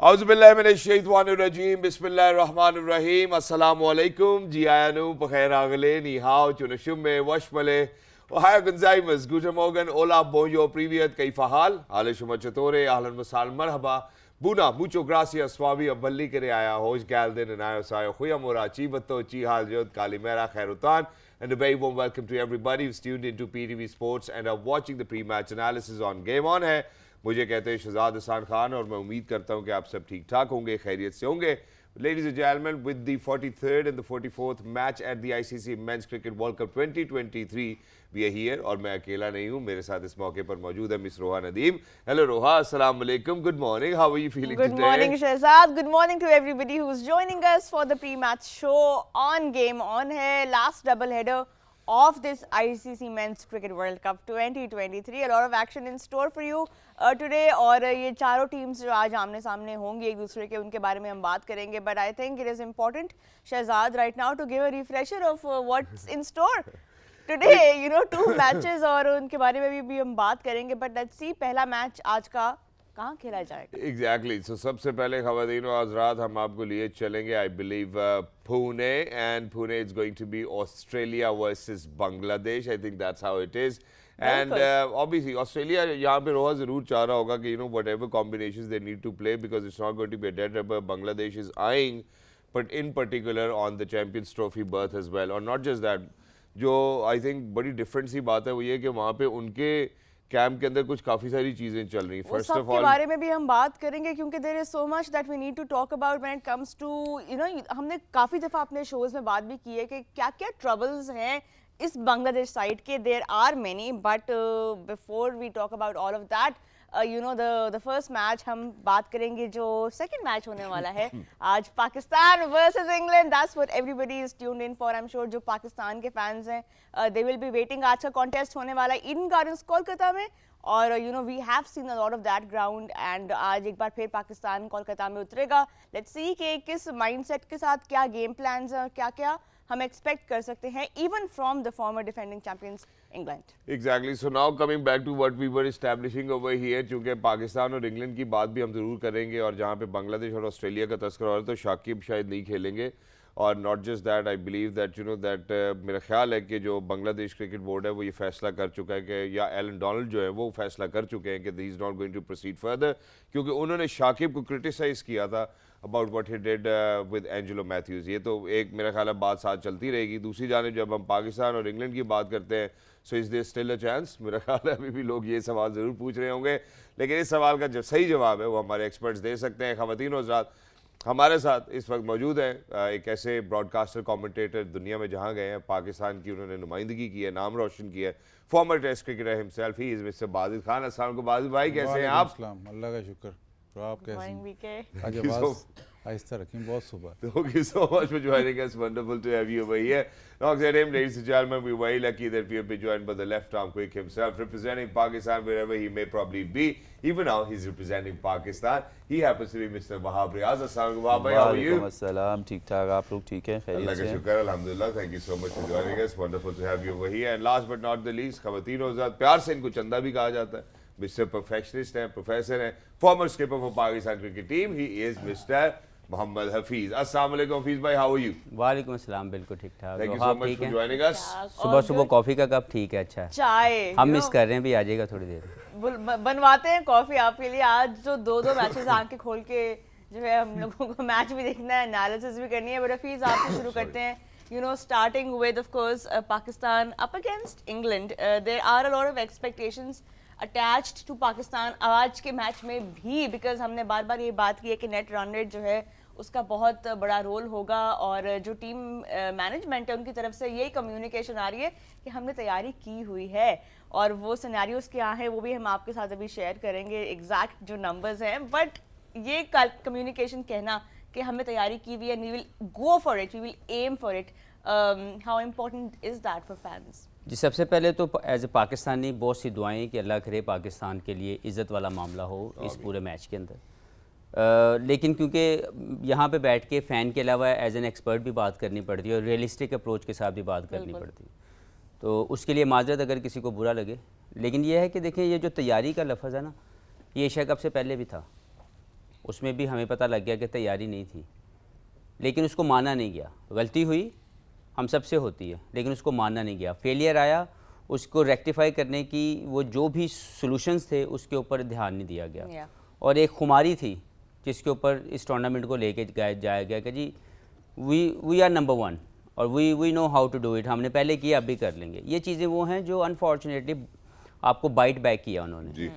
औज़ुबिल्लाहिमिनश्शैतानिर्रजीम बिस्मिल्लाहिर्रहमानिर्रहीम अस्सलामुअलैकुम जी आयानु बखैर आगले नीहाव चुनशुम वशमले Ohio Gonzaimas, Guten Morgen, Hola, Bonjour, Privyet, Kaifa Hal, Ale Shumachatore, Ahlan Wasal, Marhaba, Buna, Mucho Gracias, Swabi, Aballi Kere Aya, Hoj Galden, and Ayo Sayo, Huyamura, Chivato, Chihal Jod, Kalimera, Khairutan, and a very warm welcome to everybody who's tuned into PTV Sports and are watching the pre-match analysis on Game On है मुझे कहते हैं शहजाद हसन खान और मैं उम्मीद करता हूं कि आप सब ठीक ठाक होंगे खैरियत से होंगे Ladies and gentlemen, with the 43rd and the 44th match at the ICC Men's Cricket World Cup 2023, we are here और मैं अकेला नहीं हूं मेरे साथ इस मौके पर मौजूद है मिस रोहा नदीम Hello Roha, अस्सलाम वालेकुम, good morning, how are you feeling today? Good morning Shehzad, good morning to everybody who's joining us for the pre-match show on Game On है last double header of this ICC Men's Cricket World Cup 2023. A lot of action in store for you today और ये चारों teams जो आज आमने सामने होंगी एक दूसरे के उनके बारे में हम बात करेंगे but I think it is important Shehzad right now to give a refresher of what's in store today, you know, two matches और उनके बारे में भी हम बात करेंगे but let's see पहला मैच आज का कहाँ खेला जाएगा? Exactly. So सबसे पहले ख़वातीन और हज़रात हम आपको लिए चलेंगे I believe Pune and Pune is going to be Australia versus Bangladesh. I think that's how it is. And obviously Australia यहाँ पे रोहा ज़रूर चाह रहा होगा कि you know whatever combinations they need to play because it's not going to be a dead rubber. Bangladesh is eyeing, but in particular on the Champions Trophy berth as well. Or not just that, जो I think बड़ी different सी बात है वो ये कि वहाँ पे उनके कैंप के अंदर कुछ काफी सारी चीजें चल रही हैं फर्स्ट ऑफ ऑल के बारे में भी हम बात करेंगे क्योंकि there is so much that we need to talk about when it comes to you know हमने काफी दफा अपने शोज में बात भी की है कि क्या-क्या ट्रबल्स हैं इस बांग्लादेश साइड के there are many but before we talk about all of that you know the first match हम बात करेंगे जो सेकंड मैच होने वाला है आज Pakistan versus England that's what everybody is tuned in for I am sure जो पाकिस्तान के फैंस हैं दे विल बी वेटिंग आज का कॉन्टेस्ट होने वाला है ईडन गार्डन्स कोलकाता में और you know we have seen a lot of that ground and आज एक बार फिर पाकिस्तान कोलकाता में उतरेगा लेट्स सी कि किस माइंडसेट के साथ क्या गेम प्लान्स हैं क्या क्या हम एक्सपेक्ट कर सकते हैं even from the former defending champions England exactly so now coming back to what we were establishing over here चूंकि पाकिस्तान और इंग्लैंड की बात भी हम जरूर करेंगे और जहां पे बांग्लादेश और ऑस्ट्रेलिया का तस्करा हो रहा है तो शाकिब शायद नहीं खेलेंगे और not just that I believe that you know that मेरा ख्याल है कि जो बांग्लादेश क्रिकेट बोर्ड है वो ये फैसला कर चुका है कि या एलन डोनाल्ड जो है वो फैसला कर चुके हैं कि he is not going to proceed further क्योंकि उन्होंने शाकिब को क्रिटिसाइज़ किया था about what he did with Angelo Mathews ये तो एक मेरा ख्याल है बात साथ चलती रहेगी दूसरी जानिब जब हम पाकिस्तान और इंग्लैंड की बात करते हैं so is there still a chance मेरा ख्याल है अभी भी लोग ये सवाल ज़रूर पूछ रहे होंगे लेकिन इस सवाल का जो सही जवाब है वो हमारे एक्सपर्ट्स दे सकते हैं ख़वातीन और हज़रात हमारे साथ इस वक्त मौजूद हैं एक ऐसे ब्रॉडकास्टर कमेंटेटर दुनिया में जहां गए हैं पाकिस्तान की उन्होंने नुमाइंदगी की है नाम रोशन किया है former test cricketer himself he is mister Bajid Khan अस्सलाम वालेकुम बाजिद भाई कैसे हैं आप अल्लाह का शुक्र तो आप कैसे हैं आज आवाज आहिस्ता रखें बहुत सुबह Thank you so much for joining us. Wonderful to have you over here. Alongside him, ladies and gentlemen, we're very lucky that we have been joined by the left-arm quick himself, representing Pakistan wherever he may probably be. Even now, he's representing Pakistan. He happens to be Mr. Wahab Riaz. Assalamu alaikum, Wahab. How are you? Assalaam. ठीक ठाक आप लोग ठीक हैं खैरियत से? अल्लाह का शुक्र अल्हम्दुलिल्लाह. Thank you so much for joining us. Wonderful to have you over here. And last but not the least, ख़वातीन और हज़रात प्यार से इनको चंदा भी कहा जाता है. Mr. Perfectionist हैं, प्रोफेसर हैं, former skipper for Pakistan cricket team. He is Mr. Mohammad Hafeez अस्सलाम वालेकुम हफीज भाई हाउ आर यू वालेकुम अस्सलाम बिल्कुल ठीक ठाक thank you so much for joining us सुबह सुबह कॉफी का कप ठीक है अच्छा चाय हम मिस कर रहे हैं भी आ जाएगा थोड़ी देर बनवाते हैं कॉफी आपके लिए आज जो दो मैचेस आंखें खोल के जो है हम लोगों को मैच भी देखना है एनालिसिस भी करनी है बट हफीज आपसे शुरू करते हैं you know starting with of course Pakistan up against England there are a lot of expectations attached to Pakistan आज के मैच में भी बिकॉज हमने बार बार ये बात की है कि नेट रन रेट जो है उसका बहुत बड़ा रोल होगा और जो टीम मैनेजमेंट है उनकी तरफ से यही कम्युनिकेशन आ रही है कि हमने तैयारी की हुई है और वो सिनेरियोज क्या हैं वो भी हम आपके साथ अभी शेयर करेंगे एग्जैक्ट जो नंबर्स हैं बट ये कम्युनिकेशन कहना कि हमने तैयारी की हुई है we will go for it we will aim for it how important is that for fans जी सबसे पहले तो एज ए पाकिस्तानी बहुत सी दुआएं कि अल्लाह करे पाकिस्तान के लिए इज़्ज़त वाला मामला हो इस पूरे मैच के अंदर लेकिन क्योंकि यहाँ पे बैठ के फ़ैन के अलावा एज एन एक्सपर्ट भी बात करनी पड़ती है और रियलिस्टिक अप्रोच के साथ भी बात करनी पड़ती है तो उसके लिए माजरत अगर किसी को बुरा लगे लेकिन ये है कि देखें ये जो तैयारी का लफ्ज़ है ना ये एशिया कप से पहले भी था उसमें भी हमें पता लग गया कि तैयारी नहीं थी, लेकिन उसको माना नहीं गया। गलती हुई, हम सब से होती है, लेकिन उसको माना नहीं गया। फेलियर आया, उसको रेक्टिफाई करने की वो जो भी सॉल्यूशंस थे उसके ऊपर ध्यान नहीं दिया गया। और एक खुमारी थी जिसके ऊपर इस टूर्नामेंट को लेके जाया गया कि जी वी आर नंबर 1 और we know how to do it, हमने पहले किया अब भी कर लेंगे। ये चीज़ें वो हैं जो अनफॉर्चुनेटली आपको बाइट बैक किया उन्होंने।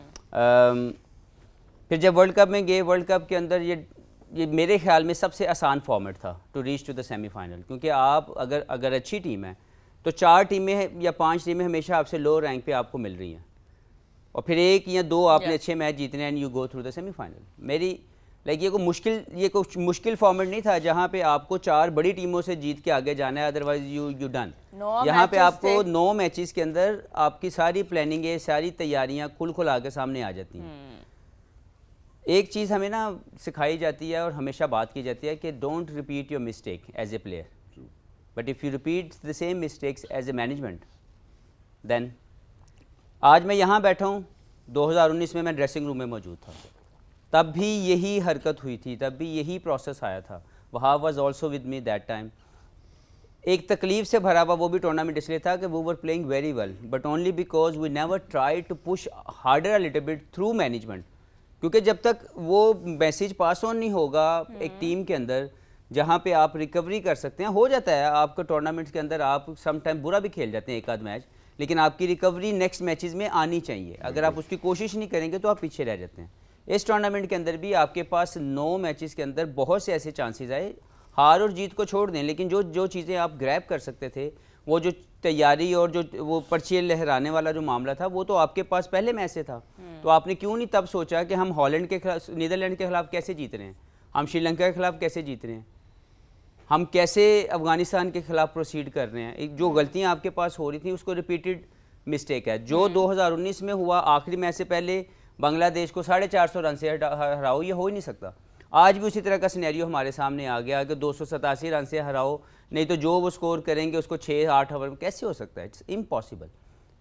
फिर जब वर्ल्ड कप में गए, वर्ल्ड कप के अंदर ये मेरे ख्याल में सबसे आसान फॉर्मेट था to reach to the semifinal, क्योंकि आप अगर अच्छी टीम है तो 4 टीमें या 5 टीमें हमेशा आपसे लो रैंक पे आपको मिल रही हैं, और फिर 1 या 2 आपने अच्छे मैच जीतने हैं and you go through the semifinal. मेरी ये कोई मुश्किल फॉर्मेट नहीं था जहाँ पे आपको 4 बड़ी टीमों से जीत के आगे जाना है, अदरवाइज यू डन। यहाँ पे आपको 9 मैचेस के अंदर आपकी सारी प्लानिंग है, सारी तैयारियाँ खुल आके सामने आ जाती हैं। एक चीज़ हमें ना सिखाई जाती है और हमेशा बात की जाती है कि don't repeat your mistake as a player, but if you repeat the same mistakes as a management then. आज मैं यहाँ बैठा हूँ, 2019 में मैं ड्रेसिंग रूम में मौजूद था, तब भी यही हरकत हुई थी, तब भी यही प्रोसेस आया था। Wahab was also with me that time. एक तकलीफ से भरा हुआ वो भी टूर्नामेंट इसलिए था कि वो were playing very well, but only because we never try to push harder a little bit through management. क्योंकि जब तक वो मैसेज पास ऑन नहीं होगा एक टीम के अंदर जहाँ पे आप रिकवरी कर सकते हैं, हो जाता है आपको टूर्नामेंट्स के अंदर, आप सम टाइम बुरा भी खेल जाते हैं एक आध मैच, लेकिन आपकी रिकवरी नेक्स्ट मैचेस में आनी चाहिए। अगर आप उसकी कोशिश नहीं करेंगे तो आप पीछे रह जाते हैं। इस टूर्नामेंट के अंदर भी आपके पास 9 मैचेस के अंदर बहुत से ऐसे चांसेस आए, हार और जीत को छोड़ दें, लेकिन जो चीज़ें आप ग्रैब कर सकते थे, वो जो तैयारी और जो वो पर्चे लहराने वाला जो मामला था, वो तो आपके पास पहले मैच से था। तो आपने क्यों नहीं तब सोचा कि हम हॉलैंड के खिलाफ, नीदरलैंड के खिलाफ कैसे जीत रहे हैं, हम श्रीलंका के खिलाफ कैसे जीत रहे हैं, हम कैसे अफगानिस्तान के खिलाफ प्रोसीड कर रहे हैं। एक जो गलतियां आपके पास हो रही थी उसको रिपीटेड मिस्टेक है। जो 2019 में हुआ, आखिरी मैच से पहले बांग्लादेश को 450 रन से हराओ, ये हो ही नहीं सकता। आज भी उसी तरह का सिनेरियो हमारे सामने आ गया कि 287 रन से हराओ, नहीं तो जो वो स्कोर करेंगे उसको 6-8 ओवर में कैसे हो सकता है, इट्स इम्पॉसिबल।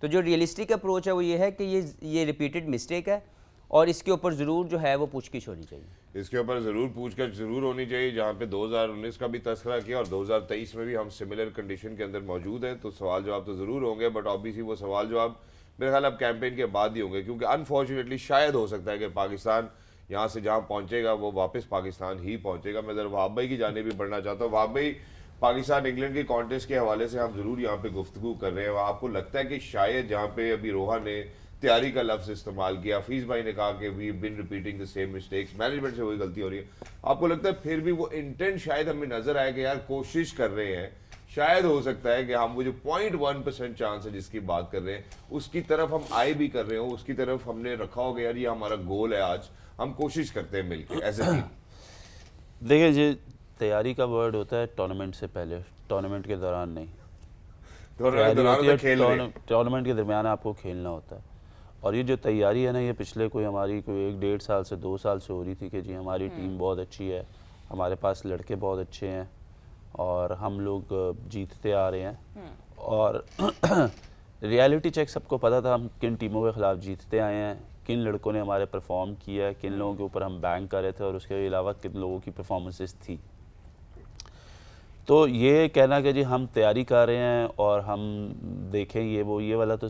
तो जो रियलिस्टिक अप्रोच है वो ये है कि ये रिपीटेड मिस्टेक है और इसके ऊपर ज़रूर जो है वो पूछगिछ होनी चाहिए। इसके ऊपर ज़रूर पूछगिछ ज़रूर होनी चाहिए, जहाँ पे 2019 का भी तस्करा किया और 2023 में भी हम सिमिलर कंडीशन के अंदर मौजूद हैं। तो सवाल जवाब तो ज़रूर होंगे, बट ऑब्वियसली वो सवाल जवाब मेरे ख्याल अब कैंपेन के बाद ही होंगे, क्योंकि अनफॉर्चुनेटली शायद हो सकता है कि पाकिस्तान यहाँ से जहाँ पहुँचेगा वो वापस पाकिस्तान ही पहुँचेगा। मैं ज़रा वहाब भाई की जानिब भी बढ़ना चाहता हूँ। वहाब भाई, पाकिस्तान इंग्लैंड के कॉन्टेस्ट के हवाले से हम ज़रूर यहाँ पे गुफ्तगू कर रहे हैं। आपको लगता है कि शायद जहाँ पे अभी रोहा ने तैयारी का लफ्ज़ इस्तेमाल किया, हफीज़ भाई ने कहा कि we been repeating the same mistakes, management से वही गलती हो रही है, आपको लगता है फिर भी वो इंटेंट शायद हमें नज़र आए कि यार कोशिश कर रहे हैं, शायद हो सकता है कि हम वो जो 0.1% चांस है जिसकी बात कर रहे हैं उसकी तरफ हम आए भी कर रहे हो, उसकी तरफ हमने रखा होगा यार ये हमारा गोल है, आज हम कोशिश करते हैं मिलके एज ए टीम। देखिए, ये तैयारी का वर्ड होता है टूर्नामेंट से पहले, टूर्नामेंट के दौरान नहीं। टूर्नामेंट के दरमियान आपको खेलना होता है। और ये जो तैयारी है ना, ये पिछले कोई 1-1.5 साल से 2 साल से हो रही थी कि जी हमारी टीम बहुत अच्छी है, हमारे पास लड़के बहुत अच्छे हैं और हम लोग जीतते आ रहे हैं। और रियलिटी चेक सबको पता था हम किन टीमों के ख़िलाफ़ जीतते आए हैं, किन लड़कों ने हमारे परफॉर्म किया है, किन लोगों के ऊपर हम बैंक कर रहे थे और उसके अलावा किन लोगों की परफॉर्मेंसेस थी। तो ये कहना कि जी हम तैयारी कर रहे हैं और हम देखें ये वाला तो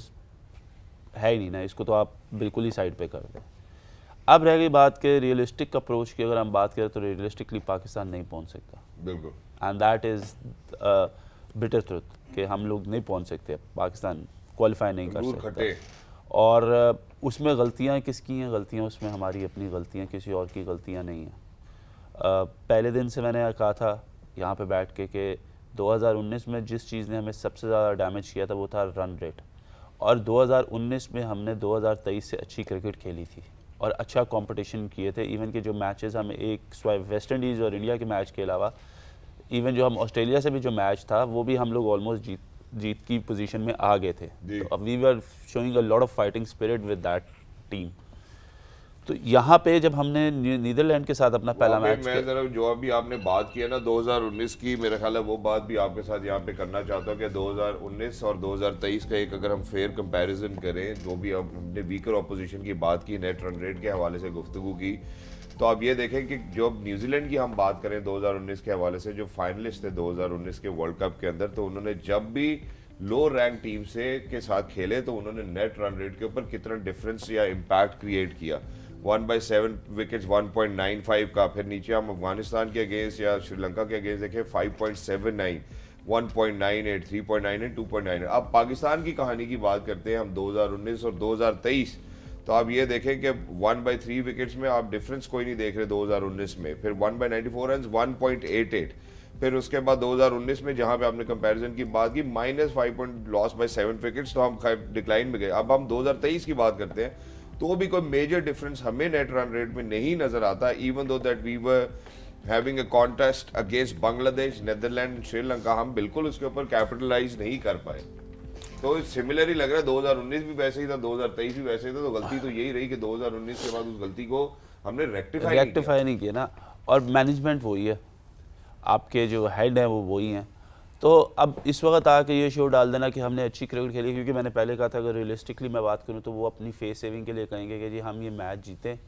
है ही नहीं ना, इसको तो आप बिल्कुल ही साइड पे कर दें। अब रह गई बात के रियलिस्टिक अप्रोच की, अगर हम बात करें तो रियलिस्टिकली पाकिस्तान नहीं पहुंच सकता, बिल्कुल, and that is bitter truth कि हम लोग नहीं पहुंच सकते, पाकिस्तान क्वालिफाई नहीं कर सकता। और उसमें गलतियां किसकी हैं? गलतियां उसमें हमारी अपनी गलतियां, किसी और की गलतियां नहीं हैं। पहले दिन से मैंने कहा था यहाँ पे बैठ के कि 2019 में जिस चीज़ ने हमें सबसे ज़्यादा डैमेज किया था वो था रन रेट, और 2019 में हमने 2023 से अच्छी क्रिकेट खेली थी और अच्छा कंपटीशन किए थे। इवन के जो मैचेस हमें एक वेस्ट इंडीज़ और इंडिया के मैच के अलावा, इवन जो हम ऑस्ट्रेलिया से भी जो मैच था वो भी हम लोग ऑलमोस्ट जीत की पोजीशन में आ गए थे। तो we were showing a lot of fighting spirit with that team. तो यहाँ पे जब हमने नीदरलैंड के साथ अपना पहला वहाँ पे मैच मैं जरा जो अभी आपने बात की है ना 2019 की, मेरा ख्याल है वो बात भी आपके साथ यहाँ पे करना चाहता हूँ कि 2019 और 2023 का एक अगर हम फेयर कंपैरिजन करें, जो भी हमने वीकर ऑपोजिशन की बात की, नेट रन रेट के हवाले से गुफ्तगू की, तो आप ये देखें कि जो न्यूजीलैंड की हम बात करें 2019 के हवाले से, जो फाइनलिस्ट थे 2019 के वर्ल्ड कप के अंदर, तो उन्होंने जब भी लो रैंक टीम से के साथ खेले तो उन्होंने नेट रन रेट के ऊपर कितना डिफरेंस या इम्पैक्ट क्रिएट किया। 1/7 विकेट्स 1.95 का, फिर नीचे हम अफगानिस्तान के अगेंस्ट या श्रीलंका के अगेंस्ट देखें 5.79, 1.98, 3.98, 2.98। अब पाकिस्तान की कहानी की बात करते हैं हम 2019 और 2023, तो आप ये देखें कि 1/3 विकेट्स में आप डिफरेंस कोई नहीं देख रहे 2019 में, फिर 1/94 रन 1.88, फिर उसके बाद 2019 में जहां पे आपने कंपैरिजन की बात की -5 लॉस बाय 7 विकेट्स, तो हम डिक्लाइन में गए। अब हम 2023 की बात करते हैं तो भी कोई मेजर डिफरेंस हमें नेट रन रेट में नहीं नजर आता, even though that we were having a contest against Bangladesh, Netherland, Sri Lanka, हम बिल्कुल उसके ऊपर कैपिटलाइज नहीं कर पाए। तो सिमिलर ही लग रहा है, 2019 भी वैसे ही था, 2023 भी वैसे ही था, तो गलती तो यही रही कि 2019 के बाद उस गलती को हमने रेक्टिफाई नहीं किया ना, और मैनेजमेंट वही है, आपके जो हेड हैं वो वही हैं। तो अब इस वक्त आके ये शो डाल देना कि हमने अच्छी क्रिकेट खेली, क्योंकि मैंने पहले कहा था अगर रियलिस्टिकली मैं बात करूं तो वो अपनी फेस सेविंग के लिए कहेंगे कि जी हम ये मैच जीते,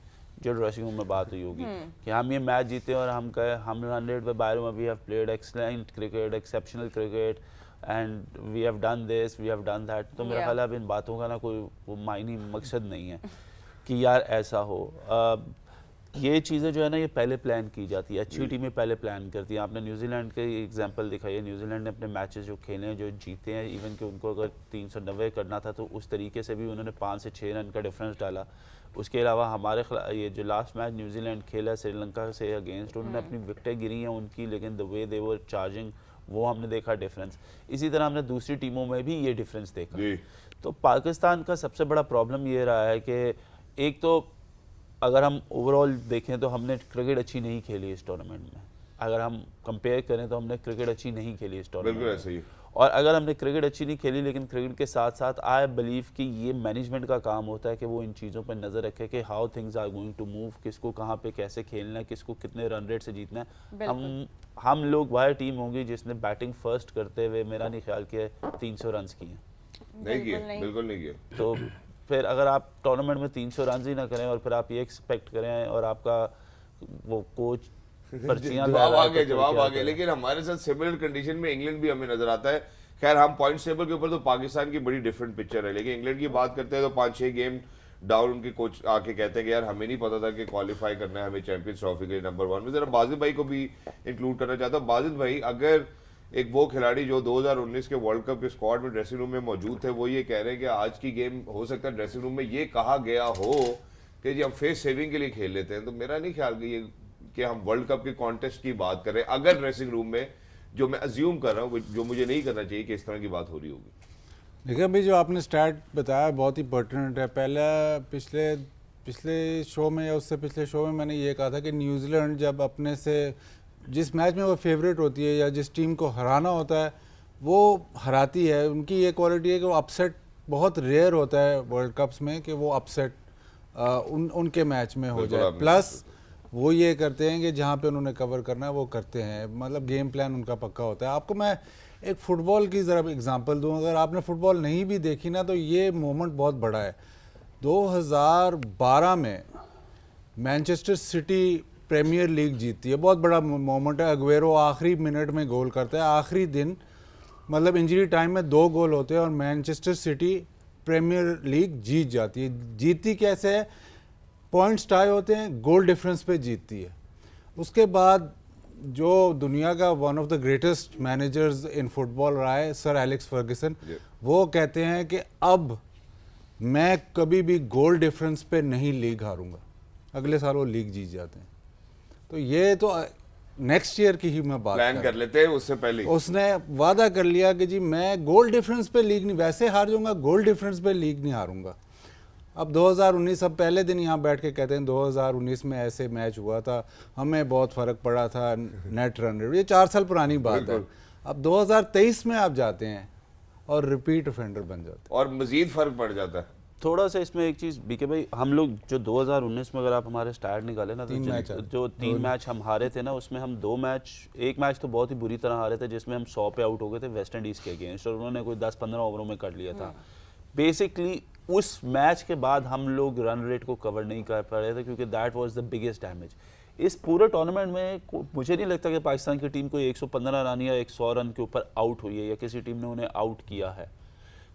जो ड्रेसिंग रूम में बात हुई होगी कि हम ये मैच जीते और हम कहे हम 100 पे बायरो we have played excellent cricket, exceptional cricket and we have done this, we have done that. तो मेरा ख्याल है अब इन बातों का ना कोई वो मायनी मकसद नहीं है कि यार ऐसा हो। ये चीज़ें जो है ना ये पहले प्लान की जाती है, अच्छी टीमें पहले प्लान करती हैं। आपने न्यूजीलैंड के एग्जांपल दिखाई है, न्यूजीलैंड ने अपने मैचेस जो खेले हैं, जो जीते हैं, इवन कि उनको अगर 390 करना था तो उस तरीके से भी उन्होंने 5 से 6 रन का डिफरेंस डाला। उसके अलावा हमारे ये जो लास्ट मैच न्यूजीलैंड खेला श्रीलंका से अगेंस्ट, उन्होंने अपनी विकेटें गिरी हैं उनकी, लेकिन the way they were charging वो हमने देखा डिफरेंस। इसी तरह हमने दूसरी टीमों में भी ये डिफरेंस देखा। तो पाकिस्तान का सबसे बड़ा प्रॉब्लम ये रहा है कि एक तो अगर हम ओवरऑल देखें तो हमने क्रिकेट अच्छी नहीं खेली इस टूर्नामेंट में, अगर हम कंपेयर करें तो हमने क्रिकेट अच्छी नहीं खेली इस टूर्नामेंट में। ऐसे ही। और अगर हमने क्रिकेट अच्छी नहीं खेली, लेकिन क्रिकेट के साथ साथ आई बिलीव कि ये मैनेजमेंट का काम होता है कि वो इन चीज़ों पर नज़र रखे कि how things are going to move, किसको कहाँ पे कैसे खेलना है, किसको कितने रन रेट से जीतना है। हम लोग वह टीम होंगी जिसने बैटिंग फर्स्ट करते हुए मेरा नहीं ख्याल कि 300 रन किए, नहीं किए, बिल्कुल नहीं किए। तो फिर अगर आप टूर्नामेंट में 300 रन ही ना करें और फिर आप ये एक्सपेक्ट करें और आपका वो कोच पर्चियां जवाब आ गए। लेकिन हमारे साथ सिमिलर कंडीशन में इंग्लैंड भी हमें नजर आता है। खैर हम पॉइंट्स टेबल के ऊपर तो पाकिस्तान की बड़ी डिफरेंट पिक्चर है, लेकिन इंग्लैंड की बात करते हैं तो 5-6 गेम डाउन उनके कोच आके कहते हैं कि यार हमें नहीं पता था कि क्वालिफाई करना है हमें चैंपियंस ट्रॉफी के नंबर 1 में। जरा बाजिद भाई को भी इंक्लूड करना चाहता हूँ। बाजिद भाई, अगर एक वो खिलाड़ी जो 2019 के वर्ल्ड कप के स्क्वाड में ड्रेसिंग रूम में मौजूद थे, वो ये कह रहे हैं कि आज की गेम हो सकता है ड्रेसिंग रूम में ये कहा गया हो कि जी हम फेस सेविंग के लिए खेल लेते हैं, तो मेरा नहीं ख्याल कि हम वर्ल्ड कप के कॉन्टेस्ट की बात कर रहे हैं अगर ड्रेसिंग रूम में, जो मैं अज्यूम कर रहा हूँ, जो मुझे नहीं करना चाहिए कि इस तरह की बात हो रही होगी। देखिए अभी जो आपने स्टैट बताया बहुत ही पर्टिनेंट है। पहले पिछले शो में या उससे पिछले शो में मैंने ये कहा था कि न्यूजीलैंड जब अपने से जिस मैच में वो फेवरेट होती है या जिस टीम को हराना होता है वो हराती है। उनकी ये क्वालिटी है कि वो अपसेट बहुत रेयर होता है वर्ल्ड कप्स में कि वो अपसेट उनके मैच में हो जाए। प्लस वो ये करते हैं कि जहाँ पे उन्होंने कवर करना है वो करते हैं, मतलब गेम प्लान उनका पक्का होता है। आपको मैं एक फ़ुटबॉल की ज़रा एग्जांपल दूं, अगर आपने फ़ुटबॉल नहीं भी देखी ना तो ये मोमेंट बहुत बड़ा है। 2012 में मैनचेस्टर सिटी प्रीमियर लीग जीतती है, बहुत बड़ा मोमेंट है। अग्वेरो आखिरी मिनट में गोल करता है, आखिरी दिन, मतलब इंजरी टाइम में 2 गोल होते हैं और मैनचेस्टर सिटी प्रीमियर लीग जीत जाती है। जीतती कैसे है? पॉइंट्स टाई होते हैं, गोल डिफरेंस पे जीतती है। उसके बाद जो दुनिया का one of the greatest managers in football रहा है सर एलेक्स फर्गसन, वो कहते हैं कि अब मैं कभी भी गोल डिफरेंस पे नहीं लीग हारूंगा। अगले साल वो लीग जीत जाते हैं। तो ये तो नेक्स्ट ईयर की ही मैं बात प्लान कर लेते हैं, उससे पहले उसने वादा कर लिया कि जी मैं गोल डिफरेंस पे लीग नहीं, वैसे हार जाऊंगा, गोल डिफरेंस पे लीग नहीं हारूंगा। अब 2019, अब पहले दिन यहाँ बैठ के कहते हैं 2019 में ऐसे मैच हुआ था, हमें बहुत फ़र्क पड़ा था नेट रन रेट, ये 4 साल पुरानी बात है। अब 2023 में आप जाते हैं और रिपीट ऑफेंडर बन जाते हैं और मजीद फ़र्क पड़ जाता है। थोड़ा सा इसमें एक चीज़ बीके भाई, हम लोग जो 2019 में अगर आप हमारे स्टार्ट निकाले ना, तो जो 3 मैच हम हारे थे ना, उसमें हम 2 मैच, एक मैच तो बहुत ही बुरी तरह हारे थे जिसमें हम 100 पे आउट हो गए थे वेस्ट इंडीज़ के अगेंस्ट, और उन्होंने कोई 10-15 ओवरों में कर लिया था। बेसिकली उस मैच के बाद हम लोग रन रेट को कवर नहीं कर पा रहे थे क्योंकि that was the biggest damage. इस पूरे टूर्नामेंट में मुझे नहीं लगता कि पाकिस्तान की टीम कोई 115 रन या 100 रन के ऊपर आउट हुई है या किसी टीम ने उन्हें आउट किया है।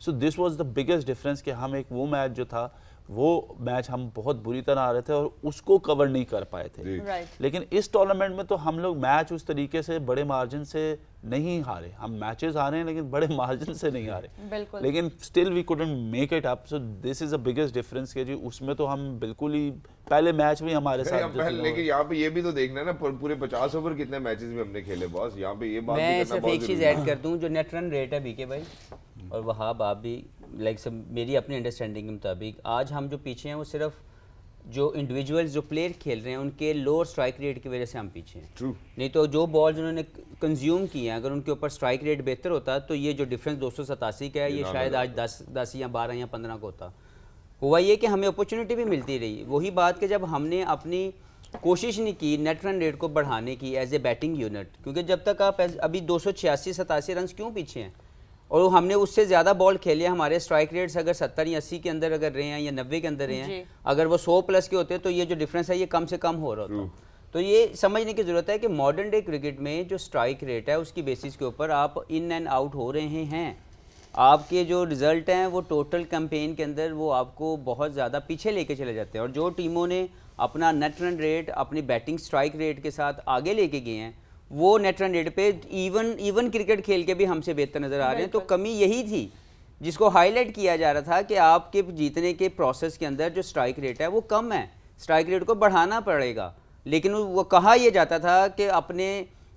So this was the biggest difference कि हम एक वो मैच जो था, वो मैच हम बहुत बुरी तरह आ रहे थे और उसको कवर नहीं कर पाए थे। लेकिन इस टूर्नामेंट में तो हम लोग मैच उस तरीके से बड़े मार्जिन से नहीं हारे, हम मैचेस हारे हैं लेकिन बड़े मार्जिन से नहीं हारे, लेकिन still we couldn't make it up. So this is the biggest difference कि जी उसमें तो हम बिल्कुल ही पहले मैच में हमारे साथ लेकिन यहाँ पे ये भी तो देखना है ना, पूरे 50 ओवर कितने मैचेस में हमने खेले बॉस, यहाँ पे ये बात भी मैं करना सिर्फ बहुत एक चीज़ जरूरी है। ऐड कर दूं, जो नेट रन रेट है बीके भाई और वहाब आप भी लाइक सब मेरी अपनी अंडरस्टैंडिंग के मुताबिक आज हम जो पीछे हैं वो सिर्फ जो इंडिविजुअल्स जो प्लेयर खेल रहे हैं उनके लोअर स्ट्राइक रेट की वजह से हम पीछे हैं। True. नहीं तो जो बॉल जिन्होंने कंज्यूम किए हैं अगर उनके ऊपर स्ट्राइक रेट बेहतर होता तो ये जो डिफरेंस 287 का है ये शायद आज 10 या 12 या 15 का होता। हुआ ये कि हमें अपॉर्चुनिटी भी मिलती रही। वही बात कि जब हमने अपनी कोशिश नहीं की नेट रन रेट को बढ़ाने की एज ए बैटिंग यूनिट, क्योंकि जब तक आप अभी 286-87 रन क्यों पीछे हैं और हमने उससे ज़्यादा बॉल खेले, हमारे स्ट्राइक रेट्स अगर 70 या 80 के अंदर अगर रहे हैं या 90 के अंदर रहे हैं, अगर वो 100 प्लस के होते तो ये जो डिफरेंस है ये कम से कम हो रहा होता। तो ये समझने की ज़रूरत है कि मॉडर्न डे क्रिकेट में जो स्ट्राइक रेट है उसकी बेसिस के ऊपर आप इन एंड आउट हो रहे हैं। आपके जो रिज़ल्ट हैं वो टोटल कैंपेन के अंदर वो आपको बहुत ज़्यादा पीछे लेके चले जाते हैं। और जो टीमों ने अपना नेट रन रेट अपनी बैटिंग स्ट्राइक रेट के साथ आगे लेके गए हैं वो नेट रन रेट पे इवन क्रिकेट खेल के भी हमसे बेहतर नज़र आ रहे हैं। तो कमी यही थी जिसको हाईलाइट किया जा रहा था कि आपके जीतने के प्रोसेस के अंदर जो स्ट्राइक रेट है वो कम है, स्ट्राइक रेट को बढ़ाना पड़ेगा। लेकिन वो कहा यह जाता था कि अपने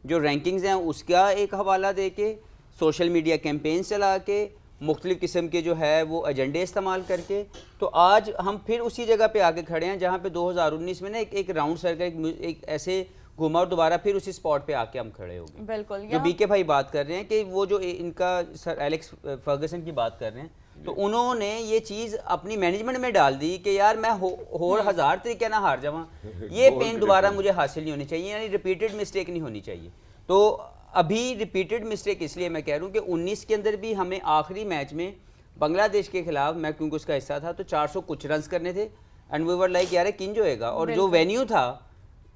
जो रैंकिंग्स हैं उसका एक हवाला दे के, सोशल मीडिया कैंपेन्स चला के, मुख्तलिफ़ किस्म के जो है वो एजेंडे इस्तेमाल करके, तो आज हम फिर उसी जगह पे आके खड़े हैं जहाँ पे 2019 में ना एक राउंड सर्कल एक ऐसे घुमा और दोबारा फिर उसी स्पॉट पे आके हम खड़े हो गए। बिल्कुल। जो बीके भाई बात कर रहे हैं कि वो जो इनका सर एलेक्स फर्गसन की बात कर रहे हैं, तो उन्होंने ये चीज़ अपनी मैनेजमेंट में डाल दी कि यार मैं और 1000 तरीके ना हार जाऊँ, ये पेन दोबारा मुझे हासिल नहीं होनी चाहिए, यानी रिपीटेड मिस्टेक नहीं होनी चाहिए। तो अभी रिपीटेड मिस्टेक इसलिए मैं कह रहा हूँ कि 19 के अंदर भी हमें आखिरी मैच में बांग्लादेश के खिलाफ, मैं क्योंकि उसका हिस्सा था, तो 400 कुछ रन करने थे एंड वी वर लाइक यार किंज होएगा। और जो वेन्यू था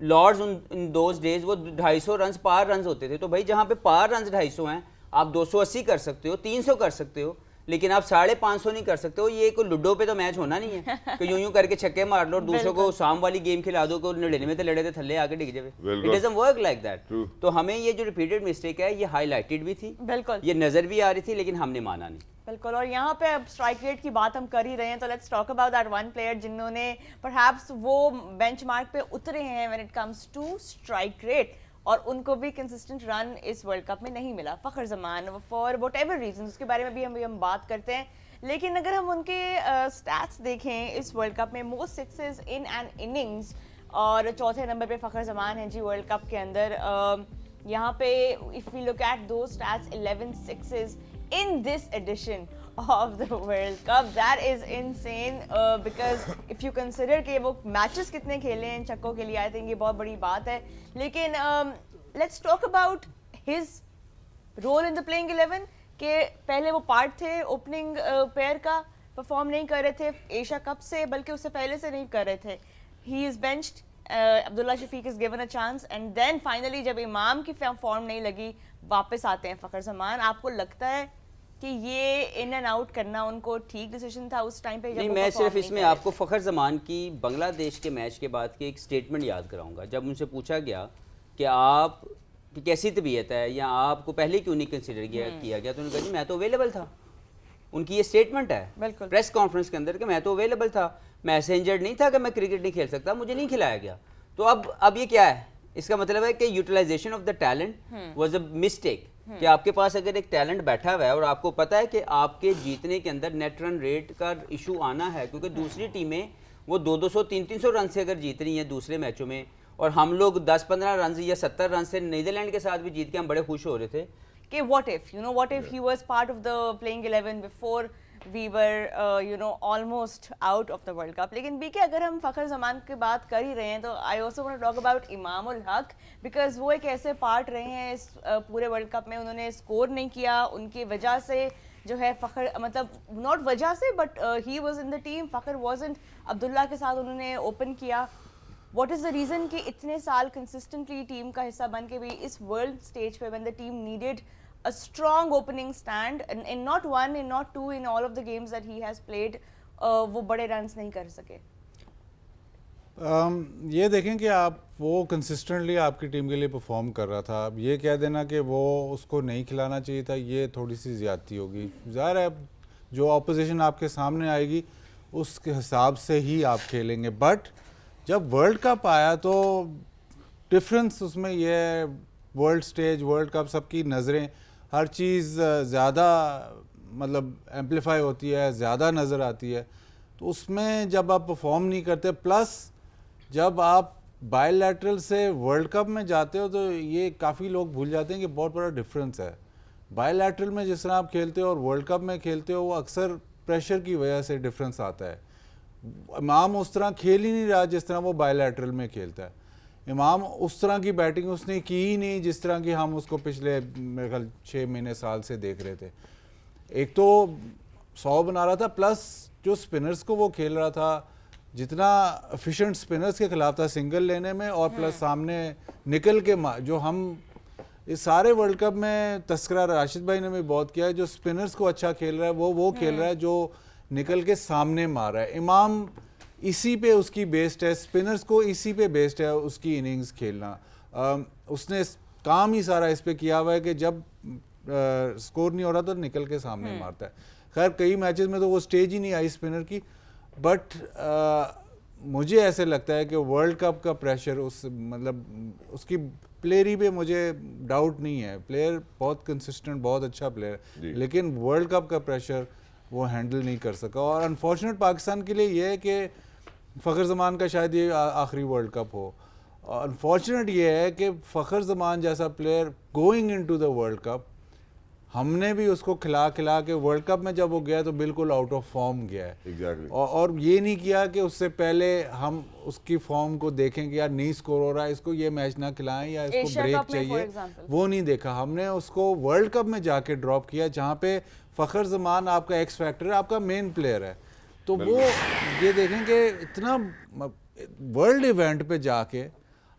लॉर्ड्स इन दोज डेज वो 250 रन पार रन होते थे। तो भाई जहाँ पे पार रन 250 हैं आप 280 कर सकते हो, 300 कर सकते हो, लेकिन आप 550 नहीं कर सकते हो। ये कोई लूडो पे तो मैच होना नहीं है कि यूं करके छक्के मार लो और दूसरों को शाम वाली गेम खिला दो को 99 पे लड़े थे थल्ले आके डिग जाए। It doesn't work like that. तो हमें ये जो रिपीटेड मिस्टेक है ये हाईलाइटेड भी थी, बिल्कुल ये नजर भी आ रही थी, लेकिन हमने माना नहीं। बिल्कुल। और यहाँ पे अब स्ट्राइक रेट की बात हम कर ही रहे हैं तो let's talk about that one player जिन्होंने परहैप्स वो बेंचमार्क पे उतरे हैं when it comes to strike rate, और उनको भी कंसिस्टेंट रन इस वर्ल्ड कप में नहीं मिला। Fakhar Zaman for whatever reason, उसके बारे में भी हम बात करते हैं। लेकिन अगर हम उनके स्टैट्स देखें इस वर्ल्ड कप में, most sixes in an innings, और चौथे नंबर पे फ़खर जमान हैं जी वर्ल्ड कप के अंदर। यहाँ पे इफ़ वी लुक एट दो stats, 11 sixes in this edition of the World Cup, that is insane because if you consider कि वो मैचेस कितने खेले हैं छक्कों के लिए, आई थिंक ये बहुत बड़ी बात है। लेकिन let's talk about his role in the playing 11 के पहले वो पार्ट थे ओपनिंग पेयर का, परफॉर्म नहीं कर रहे थे एशिया कप से, बल्कि उससे पहले से नहीं कर रहे थे। He is benched, Abdullah Shafique is given a chance and then finally जब इमाम की फॉर्म नहीं लगी वापस आते हैं फ़खर जमान। आपको लगता है कि ये इन एंड आउट करना उनको ठीक डिसीजन था उस टाइम पे? नहीं, मैं सिर्फ इसमें आपको फ़खर जमान की बांग्लादेश के मैच के बाद की एक स्टेटमेंट याद कराऊंगा। जब उनसे पूछा गया कि आप की कैसी तबीयत है या आपको पहले क्यों नहीं कंसिडर किया गया, तो उन्होंने कहा जी मैं तो अवेलेबल था। उनकी ये स्टेटमेंट है प्रेस कॉन्फ्रेंस के अंदर कि मैं तो अवेलेबल था, मैं ऐसे इंजर्ड नहीं था कि मैं क्रिकेट नहीं खेल सकता, मुझे नहीं खिलाया गया। तो अब ये क्या है? इसका मतलब है कि utilization of the talent was a mistake. कि आपके पास अगर एक टैलेंट बैठा हुआ है और आपको पता है कि आपके जीतने के अंदर नेट रन रेट का इशू आना है, क्योंकि दूसरी टीमें वो 200 300 रन से अगर जीत रही हैं दूसरे मैचों में, और हम लोग 10-15 रन या 70 रन से नीदरलैंड के साथ भी जीत के हम बड़े खुश हो रहे थे कि what if he was part of the playing 11 before we were you know almost out of the world cup. लेकिन बीके अगर हम फ़खर जमान की बात कर ही रहे हैं तो I also want to talk about Imam ul हक, बिकॉज वो एक ऐसे पार्ट रहे हैं इस पूरे वर्ल्ड कप में. उन्होंने स्कोर नहीं किया, उनकी वजह से जो है फ़खर, मतलब नॉट वजह से but he was in the team, Fakhar wasn't. Abdullah के साथ उन्होंने ओपन किया. व्हाट इज़ द रीज़न कि इतने साल कंसिस्टेंटली टीम का हिस्सा बन के भी इस वर्ल्ड स्टेज पे when the team needed a strong opening stand in not one, in not two, in all of the games that he has played, वो बड़े रन्स नहीं कर सके? ये देखें कि आप वो कंसिस्टेंटली आपकी टीम के लिए परफॉर्म कर रहा था. अब ये कह देना कि वो उसको नहीं खिलाना चाहिए था, ये थोड़ी सी ज़्यादती होगी. ज़ाहिर है जो ऑपोजिशन आपके सामने आएगी उसके हिसाब से ही आप खेलेंगे. बट जब वर्ल्ड कप आया तो डिफरेंस उसमें ये वर्ल्ड स्टेज, वर्ल्ड कप, सबकी नज़रें, हर चीज़ ज़्यादा मतलब एम्पलीफाई होती है, ज़्यादा नज़र आती है. तो उसमें जब आप परफॉर्म नहीं करते, प्लस जब आप बायलैटरल से वर्ल्ड कप में जाते हो, तो ये काफ़ी लोग भूल जाते हैं कि बहुत बड़ा डिफरेंस है. बायलैटरल में जिस तरह आप खेलते हो और वर्ल्ड कप में खेलते हो, वो अक्सर प्रेशर की वजह से डिफरेंस आता है. इमाम उस तरह खेल ही नहीं रहा जिस तरह वो बायलैटरल में खेलता है. इमाम उस तरह की बैटिंग उसने की ही नहीं जिस तरह की हम उसको पिछले मेरे ख्याल 6 महीने साल से देख रहे थे. एक तो 100 बना रहा था, प्लस जो स्पिनर्स को वो खेल रहा था, जितना एफिशिएंट स्पिनर्स के खिलाफ था सिंगल लेने में, और प्लस सामने निकल के जो हम इस सारे वर्ल्ड कप में तस्करा राशिद भाई ने भी बहुत किया है, जो स्पिनर्स को अच्छा खेल रहा है वो खेल रहा है जो निकल के सामने मार रहा है. इमाम इसी पे उसकी बेस्ड है, स्पिनर्स को इसी पे बेस्ड है उसकी इनिंग्स खेलना. उसने काम ही सारा इस पे किया हुआ है कि जब स्कोर नहीं हो रहा तो निकल के सामने मारता है. खैर कई मैचेस में तो वो स्टेज ही नहीं आई स्पिनर की. बट मुझे ऐसे लगता है कि वर्ल्ड कप का प्रेशर उस मतलब उसकी प्लेयर पे मुझे डाउट नहीं है. प्लेयर बहुत कंसिस्टेंट, बहुत अच्छा प्लेयर, लेकिन वर्ल्ड कप का प्रेशर वो हैंडल नहीं कर सका. और अनफॉर्चुनेट पाकिस्तान के लिए ये है कि फ़खर ज़मान का शायद ये आखिरी वर्ल्ड कप हो. अनफॉर्चुनेट ये है कि फ़खर ज़मान जैसा player going into the world cup, हमने भी उसको खिला के वर्ल्ड कप में जब वो गया तो बिल्कुल आउट ऑफ फॉर्म गया है. Exactly. और ये नहीं किया कि उससे पहले हम उसकी फॉर्म को देखें कि यार नहीं स्कोर हो रहा है, इसको ये मैच ना खिलाएं या इसको एशिया ब्रेक कप में चाहिए, for example. वो नहीं देखा. हमने उसको वर्ल्ड कप में जाके ड्रॉप किया जहाँ पे फ़खर ज़मान आपका एक्स फैक्टर है, आपका मेन प्लेयर है. तो वो ये देखें कि इतना वर्ल्ड इवेंट पे जाके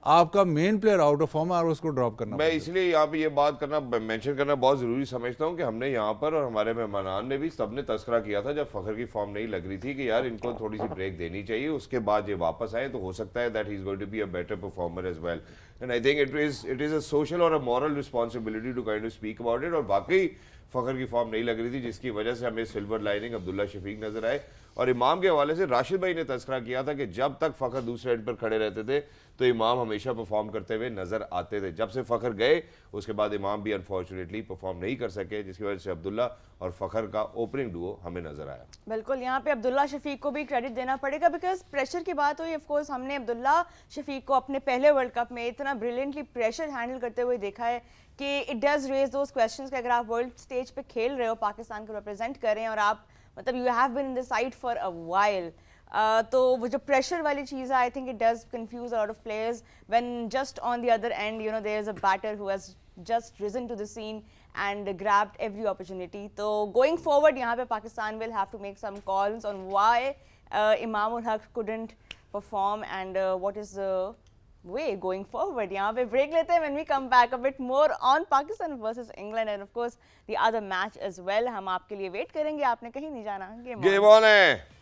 आपका main player out of form है और उसको ड्रॉप करना. मैं इसलिए यहाँ पे ये बात करना, मेंशन करना बहुत ज़रूरी समझता हूँ कि हमने यहाँ पर और हमारे मेहमानान ने भी सबने तस्करा किया था जब फ़खर की फॉर्म नहीं लग रही थी कि यार इनको थोड़ी सी ब्रेक देनी चाहिए. उसके बाद ये वापस आए तो हो सकता है that he is going to be a better performer as well. And I think it is a social or a moral responsibility to kind of speak about it. और वाकई फ़खर की फॉर्म नहीं लग रही थी जिसकी वजह से हमें सिल्वर लाइनिंग अब्दुल्ला शफीक नजर आए. और इमाम के हवाले से राशिद भाई ने तस्करा किया था कि जब तक फ़खर दूसरे एंड पर खड़े रहते थे तो इमाम हमेशा परफॉर्म करते हुए नजर आते थे. जब से फ़खर गए उसके बाद इमाम भी अनफॉर्चुनेटली परफॉर्म नहीं कर सके, जिसकी वजह से अब्दुल्ला और फ़खर का ओपनिंग डुओ हमें नजर आया. बिल्कुल, यहाँ पे अब्दुल्ला शफीक को भी क्रेडिट देना पड़ेगा, बिकॉज प्रेशर की बात हुई. ऑफ कोर्स हमने अब्दुल्ला शफीक को अपने पहले वर्ल्ड कप में इतना ब्रिलियंटली प्रेशर हैंडल करते हुए देखा है कि it does raise those questions कि अगर आप वर्ल्ड स्टेज पे खेल रहे हो, पाकिस्तान को रिप्रेजेंट कर रहे हैं और आप मतलब you have been in the side for a while, तो वो जो प्रेशर वाली चीज़ है, I think it does confuse a lot of players when just on the other end you know there is a batter who has just risen to the scene and grabbed every opportunity. So going forward, यहाँ पे Pakistan will have to make some calls on why Imam ul Haq couldn't perform and what is the way going forward. यहाँ पे break लेते हैं. When we come back, a bit more on Pakistan versus England and of course the other match as well. हम आपके लिए wait करेंगे. आपने कहीं नहीं जाना. गेम ऑन है.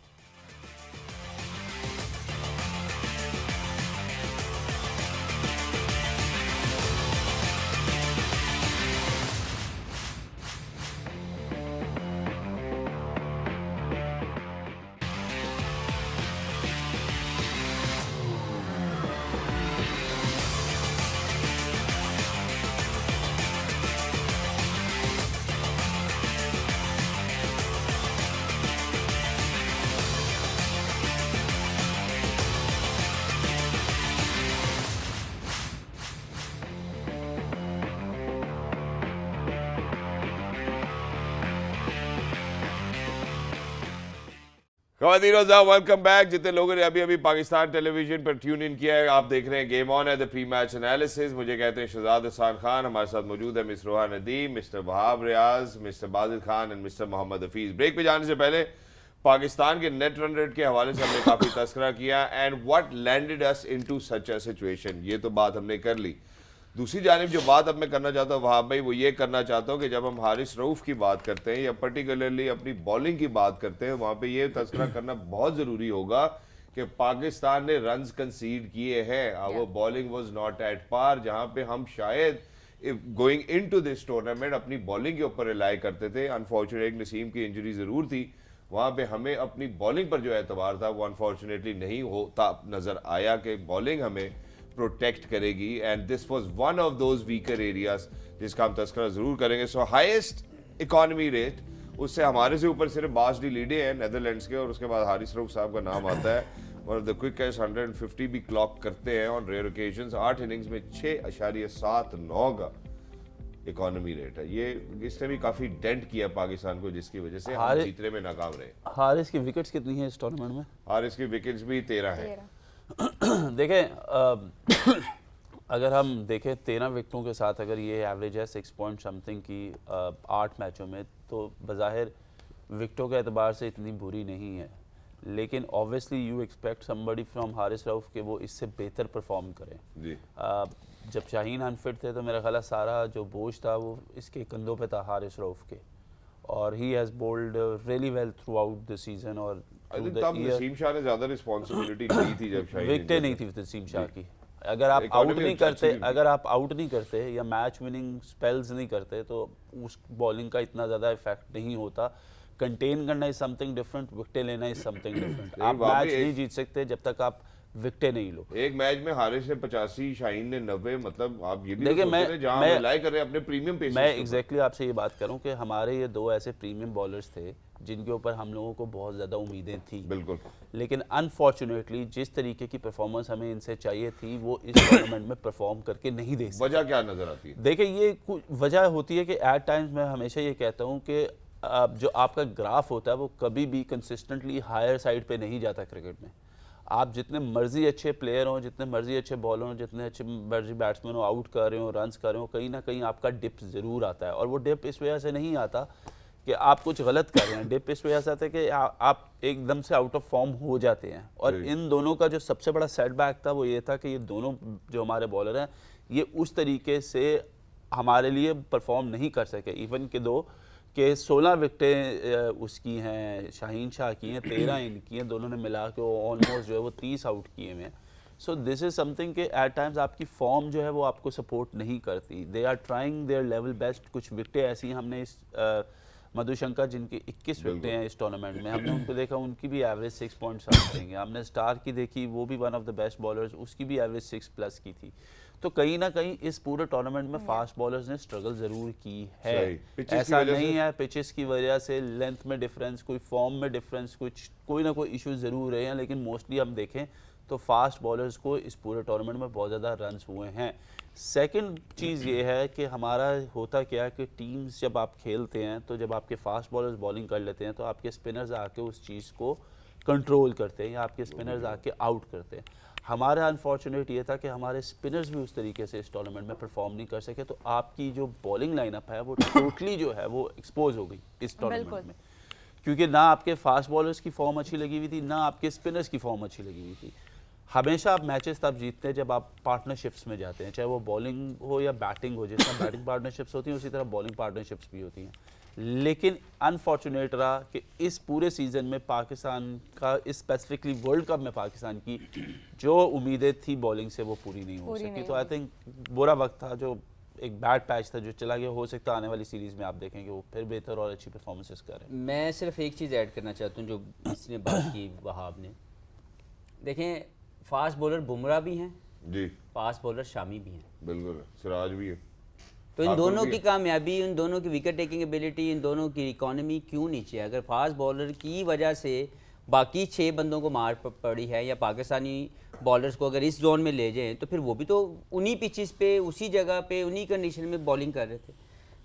खवातीन वेलकम बैक। जितने लोगों ने अभी अभी पाकिस्तान टेलीविजन पर ट्यून इन किया है, आप देख रहे हैं गेम ऑन है द प्री मैच एनालिसिस। मुझे कहते हैं शहजाद हसान खान। हमारे साथ मौजूद है mister Rohan Nadeem, mister Wahab Riaz, mister Bazil Khan and mister Mohammad Hafeez. Break पे जाने से पहले पाकिस्तान के नेट रन रेट के हवाले से हमने काफी तस्करा किया and what landed us into such a situation, ये तो बात हमने कर ली। दूसरी जानिब जो बात अब मैं करना चाहता हूँ वहाब भाई, वो ये करना चाहता हूँ कि जब हम हारिस रऊफ की बात करते हैं या पर्टिकुलरली अपनी बॉलिंग की बात करते हैं, वहाँ पे ये तस्करा करना बहुत ज़रूरी होगा कि पाकिस्तान ने रन्स कंसीड किए हैं। वो bowling was not at par, जहाँ पे हम शायद गोइंग इनटू दिस टूर्नामेंट अपनी बॉलिंग के ऊपर रिलाई करते थे। अनफॉर्चुनेट नसीम की इंजरी ज़रूर थी, वहाँ पे हमें अपनी बॉलिंग पर जो एतबार था वो अनफॉर्चुनेटली नहीं होता नज़र आया कि बॉलिंग हमें प्रोटेक्ट करेगी and this was one of those weaker areas जिसका हम तस्करा जरूर करेंगे। सो हाईएस्ट इकोनॉमी रेट, उससे हमारे से ऊपर सिर्फ बासडी लीडे हैं नेदरलैंड्स के, और उसके बाद हारिस रऊफ साहब का नाम आता है। और द क्विकेस्ट 150 भी क्लॉक करते हैं ऑन रेयर ओकेजन्स। 8 इनिंग्स में 6.79 का इकोनॉमी रेट है। ये इसने भी काफी डेंट किया पाकिस्तान को, जिसकी वजह से हम जीतने में नाकाम रहे। हारिस की विकेट्स कितनी है इस टूर्नामेंट में? हारिस की विकेट्स भी 13 हैं। देखें, अगर हम देखें 13 विकेटों के साथ अगर ये एवरेज है 6 पॉइंट समथिंग की 8 मैचों में, तो बज़ाहिर विकेटों के एतबार से इतनी बुरी नहीं है। लेकिन obviously you expect somebody from Haris Rauf के वो इससे बेहतर परफॉर्म करें जी। जब शाहीन अनफिट थे तो मेरा ख्याल है सारा जो बोझ था वो इसके कंधों पे था हारिस रऊफ के, और he has bowled really well throughout the season. और नसीम शाह ने ज्यादा रिस्पांसिबिलिटी ली थी जब शाहीन विकेटें नहीं थी नसीम शाह की। अगर आप आउट नहीं करते या मैच विनिंग स्पेल्स नहीं करते तो उस बॉलिंग का इतना ज़्यादा इफेक्ट नहीं होता। कंटेन करना इज समथिंग डिफरेंट, विकेटें लेना इज समथिंग डिफरेंट। आप मैच नहीं जीत सकते जब तक आप विकेटें नहीं लो। एक मैच में हारिस ने 85, शाहीन ने 90, मतलब आप ये भी देखिए मैं रिलाई कर रहे हैं अपने प्रीमियम पेसर्स। मैं एग्जैक्टली आपसे ये बात करूं कि हमारे ये दो ऐसे प्रीमियम बॉलर्स थे जिनके ऊपर हम लोगों को बहुत ज़्यादा उम्मीदें थी। बिल्कुल। लेकिन अनफॉर्चुनेटली जिस तरीके की परफॉर्मेंस हमें इनसे चाहिए थी वो इस टूर्नामेंट में परफॉर्म करके नहीं दे सकते। वजह क्या नजर आती है? देखिए, ये वजह होती है कि एट टाइम्स मैं हमेशा ये कहता हूँ कि जो आपका ग्राफ होता है वो कभी भी कंसिस्टेंटली हायर साइड पे नहीं जाता क्रिकेट में। आप जितने मर्जी अच्छे प्लेयर हों, जितने मर्जी अच्छे बॉलर हों, जितने अच्छे मर्जी बैट्समैन हो, आउट कर रहे हो, रन्स कर रहे हो, कहीं ना कहीं आपका डिप ज़रूर आता है। और वो डिप इस वजह से नहीं आता कि आप कुछ गलत कर रहे हैं, डिप इस वजह से आता है कि आप एकदम से आउट ऑफ फॉर्म हो जाते हैं। और इन दोनों का जो सबसे बड़ा सेटबैक था वो ये था कि ये दोनों जो हमारे बॉलर हैं ये उस तरीके से हमारे लिए परफॉर्म नहीं कर सके। इवन के 16 विकेटें उसकी हैं, शाहीन शाह की हैं, 13 इनकी हैं, दोनों ने मिला के ऑलमोस्ट जो है वो 30 आउट किए हुए हैं। सो दिस इज़ समथिंग कि एट टाइम्स आपकी फॉर्म जो है वो आपको सपोर्ट नहीं करती। They are trying their level best. कुछ विकेटें ऐसी हमने इस मधुशंकर जिनकी 21 विकेटें हैं इस टूर्नामेंट में, हमने उनको देखा, उनकी भी एवरेज 6 पॉइंट समथिंग है। हमने स्टार की देखी, वो भी one of the best bowlers, उसकी भी एवरेज 6+ की थी। तो कहीं ना कहीं इस पूरे टूर्नामेंट में फास्ट बॉलर्स ने स्ट्रगल ज़रूर की है। ऐसा नहीं है पिचेस की वजह से, लेंथ में डिफरेंस, कोई फॉर्म में डिफरेंस, कोई ना कोई इशू ज़रूर रहे हैं। लेकिन मोस्टली हम देखें तो फास्ट बॉलर्स को इस पूरे टूर्नामेंट में बहुत ज़्यादा रन्स हुए हैं। सेकंड चीज़ ये है कि हमारा होता क्या है कि टीम्स जब आप खेलते हैं तो जब आपके फास्ट बॉलर्स बॉलिंग कर लेते हैं तो आपके स्पिनर्स आके उस चीज़ को कंट्रोल करते हैं या आपके स्पिनर्स आके आउट करते हैं। हमारा अनफॉर्चुनेट ये था कि हमारे स्पिनर्स भी उस तरीके से इस टूर्नामेंट में परफॉर्म नहीं कर सके, तो आपकी जो बॉलिंग लाइनअप है वो टोटली जो है वो एक्सपोज हो गई इस टूर्नामेंट में, क्योंकि ना आपके फास्ट बॉलर्स की फॉर्म अच्छी लगी हुई थी, ना आपके स्पिनर्स की फॉर्म अच्छी लगी हुई थी। हमेशा आप मैचेस तब जीतते हैं जब आप पार्टनरशिप्स में जाते हैं, चाहे वो बॉलिंग हो या बैटिंग हो। जिस तरह बैटिंग पार्टनरशिप्स होती हैं उसी तरह बॉलिंग पार्टनरशिप्स भी होती हैं। लेकिन अनफॉर्चुनेट रहा कि इस पूरे सीज़न में पाकिस्तान का, स्पेसिफिकली वर्ल्ड कप में पाकिस्तान की जो उम्मीदें थी बॉलिंग से वो पूरी नहीं हो सकी। तो आई थिंक बुरा वक्त था, जो एक बैड पैच था जो चला गया। हो सकता है आने वाली सीरीज़ में आप देखेंगे वो फिर बेहतर और अच्छी परफॉर्मेंसेस करें। मैं सिर्फ एक चीज़ ऐड करना चाहता हूँ जो इसने बात की वहाब ने। देखें, फास्ट बॉलर बुमराह भी हैं जी, फास्ट बॉलर शामी भी हैं, बिल्कुल, सिराज भी है। तो इन दोनों की कामयाबी, इन दोनों की विकेट टेकिंग एबिलिटी, इन दोनों की इकोनॉमी क्यों नीचे है? अगर फास्ट बॉलर की वजह से बाकी 6 बंदों को मार पड़ी है या पाकिस्तानी बॉलर्स को अगर इस जोन में ले जाएं तो फिर वो भी तो उन्हीं पिचेस पे, उसी जगह पे, उन्हीं कंडीशन में बॉलिंग कर रहे थे।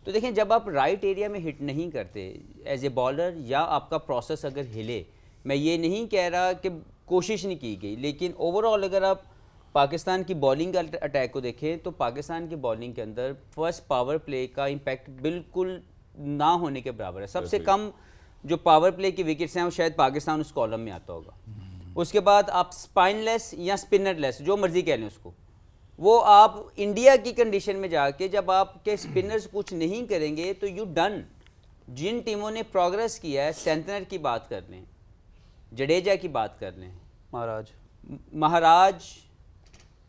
तो देखें, जब आप राइट एरिया में हिट नहीं करते एज ए बॉलर, या आपका प्रोसेस अगर हिले मैं ये नहीं कह रहा कि कोशिश नहीं की गई, लेकिन ओवरऑल अगर आप पाकिस्तान की बॉलिंग अटैक को देखें तो पाकिस्तान की बॉलिंग के अंदर फर्स्ट पावर प्ले का इम्पैक्ट बिल्कुल ना होने के बराबर है। सबसे कम जो पावर प्ले की विकेट्स हैं वो शायद पाकिस्तान उस कॉलम में आता होगा। उसके बाद आप स्पाइनलेस या स्पिनरलेस जो मर्जी कह लें उसको, वो आप इंडिया की कंडीशन में जाके जब आपके स्पिनर्स कुछ नहीं करेंगे तो यू डन। जिन टीमों ने प्रोग्रेस किया है, सेंटनर की बात कर लें, जडेजा की बात कर लें, महाराज,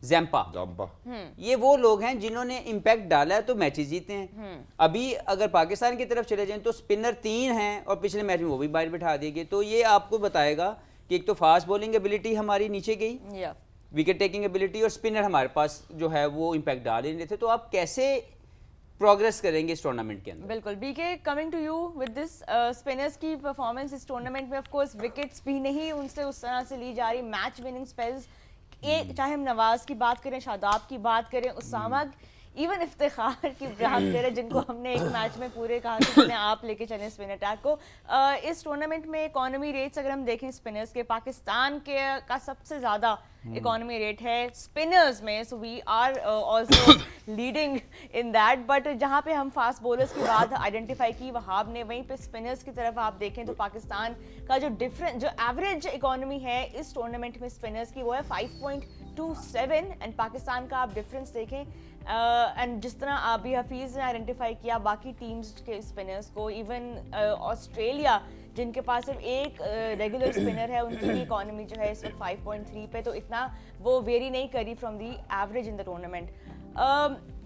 जैम्पा, ये वो लोग हैं जिन्होंने इम्पैक्ट डाला है तो मैचेस जीते हैं। अभी अगर पाकिस्तान की तरफ चले जाएं तो स्पिनर 3 हैं और पिछले मैच में वो भी बाहर बिठा दिए गए। तो ये आपको बताएगा कि एक तो फास्ट बॉलिंग एबिलिटी हमारी नीचे गई, विकेट टेकिंग एबिलिटी, और स्पिनर हमारे पास जो है वो इम्पैक्ट डाल ही नहीं थे। तो आप कैसे प्रोग्रेस करेंगे इस टूर्नामेंट के अंदर? बिल्कुल। BK, coming to you with this, spinners की परफॉर्मेंस इस टूर्नामेंट में ऑफ कोर्स विकेट्स भी नहीं उनसे उस तरह से ली जा रही, मैच विनिंग स्पेल्स, चाहे हम नवाज की बात करें, शादाब की बात करें, उसामा, इवन इफ्तिखार की बात करें, जिनको हमने एक मैच में पूरे कहा कि अपने आप लेके चलें स्पिन अटैक को। इस टूर्नामेंट में इकोनॉमी रेट्स अगर हम देखें स्पिनर्स के, पाकिस्तान के का सबसे ज़्यादा इकोनॉमी रेट है स्पिनर्स में, so we are also leading in that. But जहाँ पे हम फास्ट बॉलर्स की बात आइडेंटिफाई की वहाब ने, वहीं पे स्पिनर्स की तरफ आप देखें तो पाकिस्तान का जो एवरेज इकोनॉमी है इस टूर्नामेंट में स्पिनर्स की वो है 5.27, एंड पाकिस्तान का आप डिफरेंस देखें एंड जिस तरह अभी हफीज़ ने आइडेंटिफाई किया बाकी टीम्स के स्पिनर्स को, इवन ऑस्ट्रेलिया जिनके पास सिर्फ एक रेगुलर स्पिनर है, उनकी भी इकोनॉमी जो है इस वक्त 5.3 पे, तो इतना वो वेरी नहीं करी from the average in the tournament.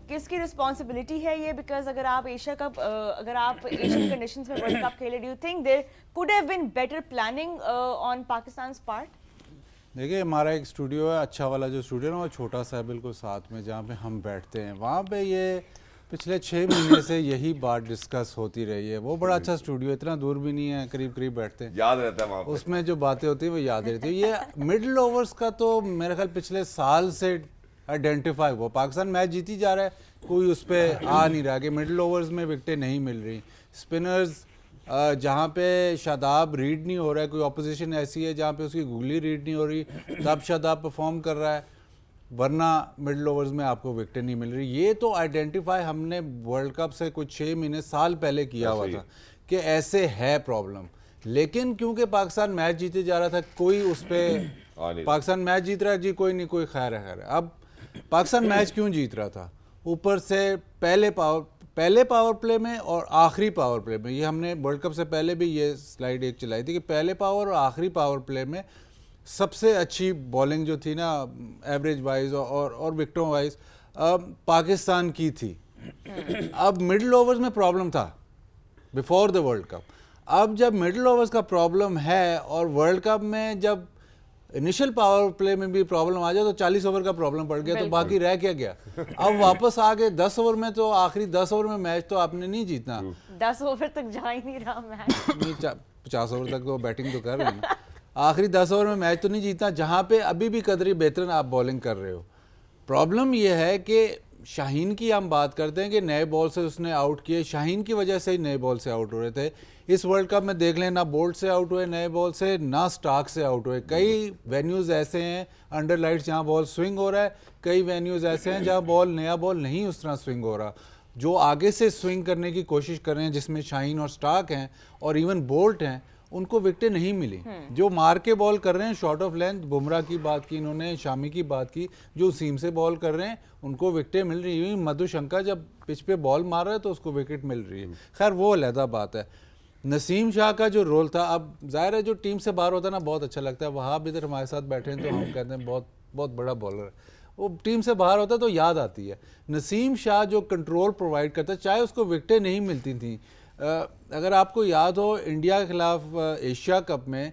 किसकी रिस्पॉन्सिबिलिटी है ये? बिकॉज अगर आप एशिया कप, अगर आप एशियन कंडीशंस में वर्ल्ड कप खेले, do you think there could have been better planning on Pakistan's part? देखिए, हमारा एक स्टूडियो है, अच्छा वाला जो स्टूडियो है ना, वो छोटा सा है बिल्कुल साथ में जहाँ पे हम बैठते हैं, वहाँ पे ये पिछले 6 महीने से यही बात डिस्कस होती रही है। वो बड़ा अच्छा स्टूडियो, इतना दूर भी नहीं है, करीब करीब बैठते हैं, याद रहता है वहाँ पे। उसमें जो बातें होती है वो याद रहती है। ये मिडल ओवर्स का तो मेरे ख्याल पिछले साल से आइडेंटिफाई हुआ, पाकिस्तान मैच जीती जा रहा है, कोई उस पर आ नहीं रहा कि मिडल ओवर्स में विकटें नहीं मिल रही। स्पिनर्स जहाँ पे शादाब रीड नहीं हो रहा है, कोई ऑपोजिशन ऐसी है जहाँ पे उसकी गुगली रीड नहीं हो रही, तब शादाब परफॉर्म कर रहा है, वरना मिडल ओवर्स में आपको विकटें नहीं मिल रही। ये तो आइडेंटिफाई हमने वर्ल्ड कप से कुछ 6 महीने साल पहले किया हुआ था कि ऐसे है प्रॉब्लम, लेकिन क्योंकि पाकिस्तान मैच जीते जा रहा था, कोई उस पर पाकिस्तान मैच जीत रहा है जी, कोई नहीं, कोई खैर है खैर। अब पाकिस्तान मैच क्यों जीत रहा था? ऊपर से पहले पावर प्ले में और आखिरी पावर प्ले में, ये हमने वर्ल्ड कप से पहले भी ये स्लाइड एक चलाई थी कि पहले पावर और आखिरी पावर प्ले में सबसे अच्छी बॉलिंग जो थी ना एवरेज वाइज और विकेटों वाइज पाकिस्तान की थी। अब मिडल ओवर्स में प्रॉब्लम था बिफोर द वर्ल्ड कप, अब जब मिडल ओवर्स का प्रॉब्लम है और वर्ल्ड कप में जब इनिशियल पावर प्ले में भी प्रॉब्लम आ जाए तो 40 ओवर का प्रॉब्लम पड़ गया, तो बाकी रह क्या गया? अब वापस आ गए 10 ओवर में, तो आखिरी 10 ओवर में मैच तो आपने नहीं जीतना, 10 ओवर तक जा ही नहीं रहा मैच, नहीं 50 ओवर तक तो बैटिंग तो कर रहे हैं, आखिरी 10 ओवर में मैच तो नहीं जीतना, जहाँ पे अभी भी कदरी बेहतरीन आप बॉलिंग कर रहे हो। प्रॉब्लम यह है कि शाहीन की हम बात करते हैं कि नए बॉल से उसने आउट किए, शाहीन की वजह से ही नए बॉल से आउट हो रहे थे। इस वर्ल्ड कप में देख लें, ना बोल्ट से आउट हुए नए बॉल से, ना स्टार्क से आउट हुए। कई वेन्यूज़ ऐसे हैं अंडर लाइट्स जहाँ बॉल स्विंग हो रहा है, कई वेन्यूज़ ऐसे हैं जहाँ बॉल नया बॉल नहीं उस तरह स्विंग हो रहा। जो आगे से स्विंग करने की कोशिश कर रहे हैं, जिसमें शाहीन और स्टार्क हैं और इवन बोल्ट हैं, उनको विकेटें नहीं मिली। जो मार के बॉल कर रहे हैं शॉर्ट ऑफ लेंथ, बुमराह की बात की इन्होंने, शामी की बात की, जो सीम से बॉल कर रहे हैं उनको विकेटें मिल रही हैं। मधुशंका जब पिच पे बॉल मार रहा है तो उसको विकेट मिल रही है। खैर वो अलहदा बात है। नसीम शाह का जो रोल था, अब जाहिर है जो टीम से बाहर होता है ना बहुत अच्छा लगता है, वहाँ भी इधर हमारे साथ बैठे हैं तो हम कहते हैं बहुत बहुत बड़ा बॉलर है। वो टीम से बाहर होता है तो याद आती है। नसीम शाह जो कंट्रोल प्रोवाइड करता है, चाहे उसको विकेटें नहीं मिलती थी। अगर आपको याद हो इंडिया के खिलाफ एशिया कप में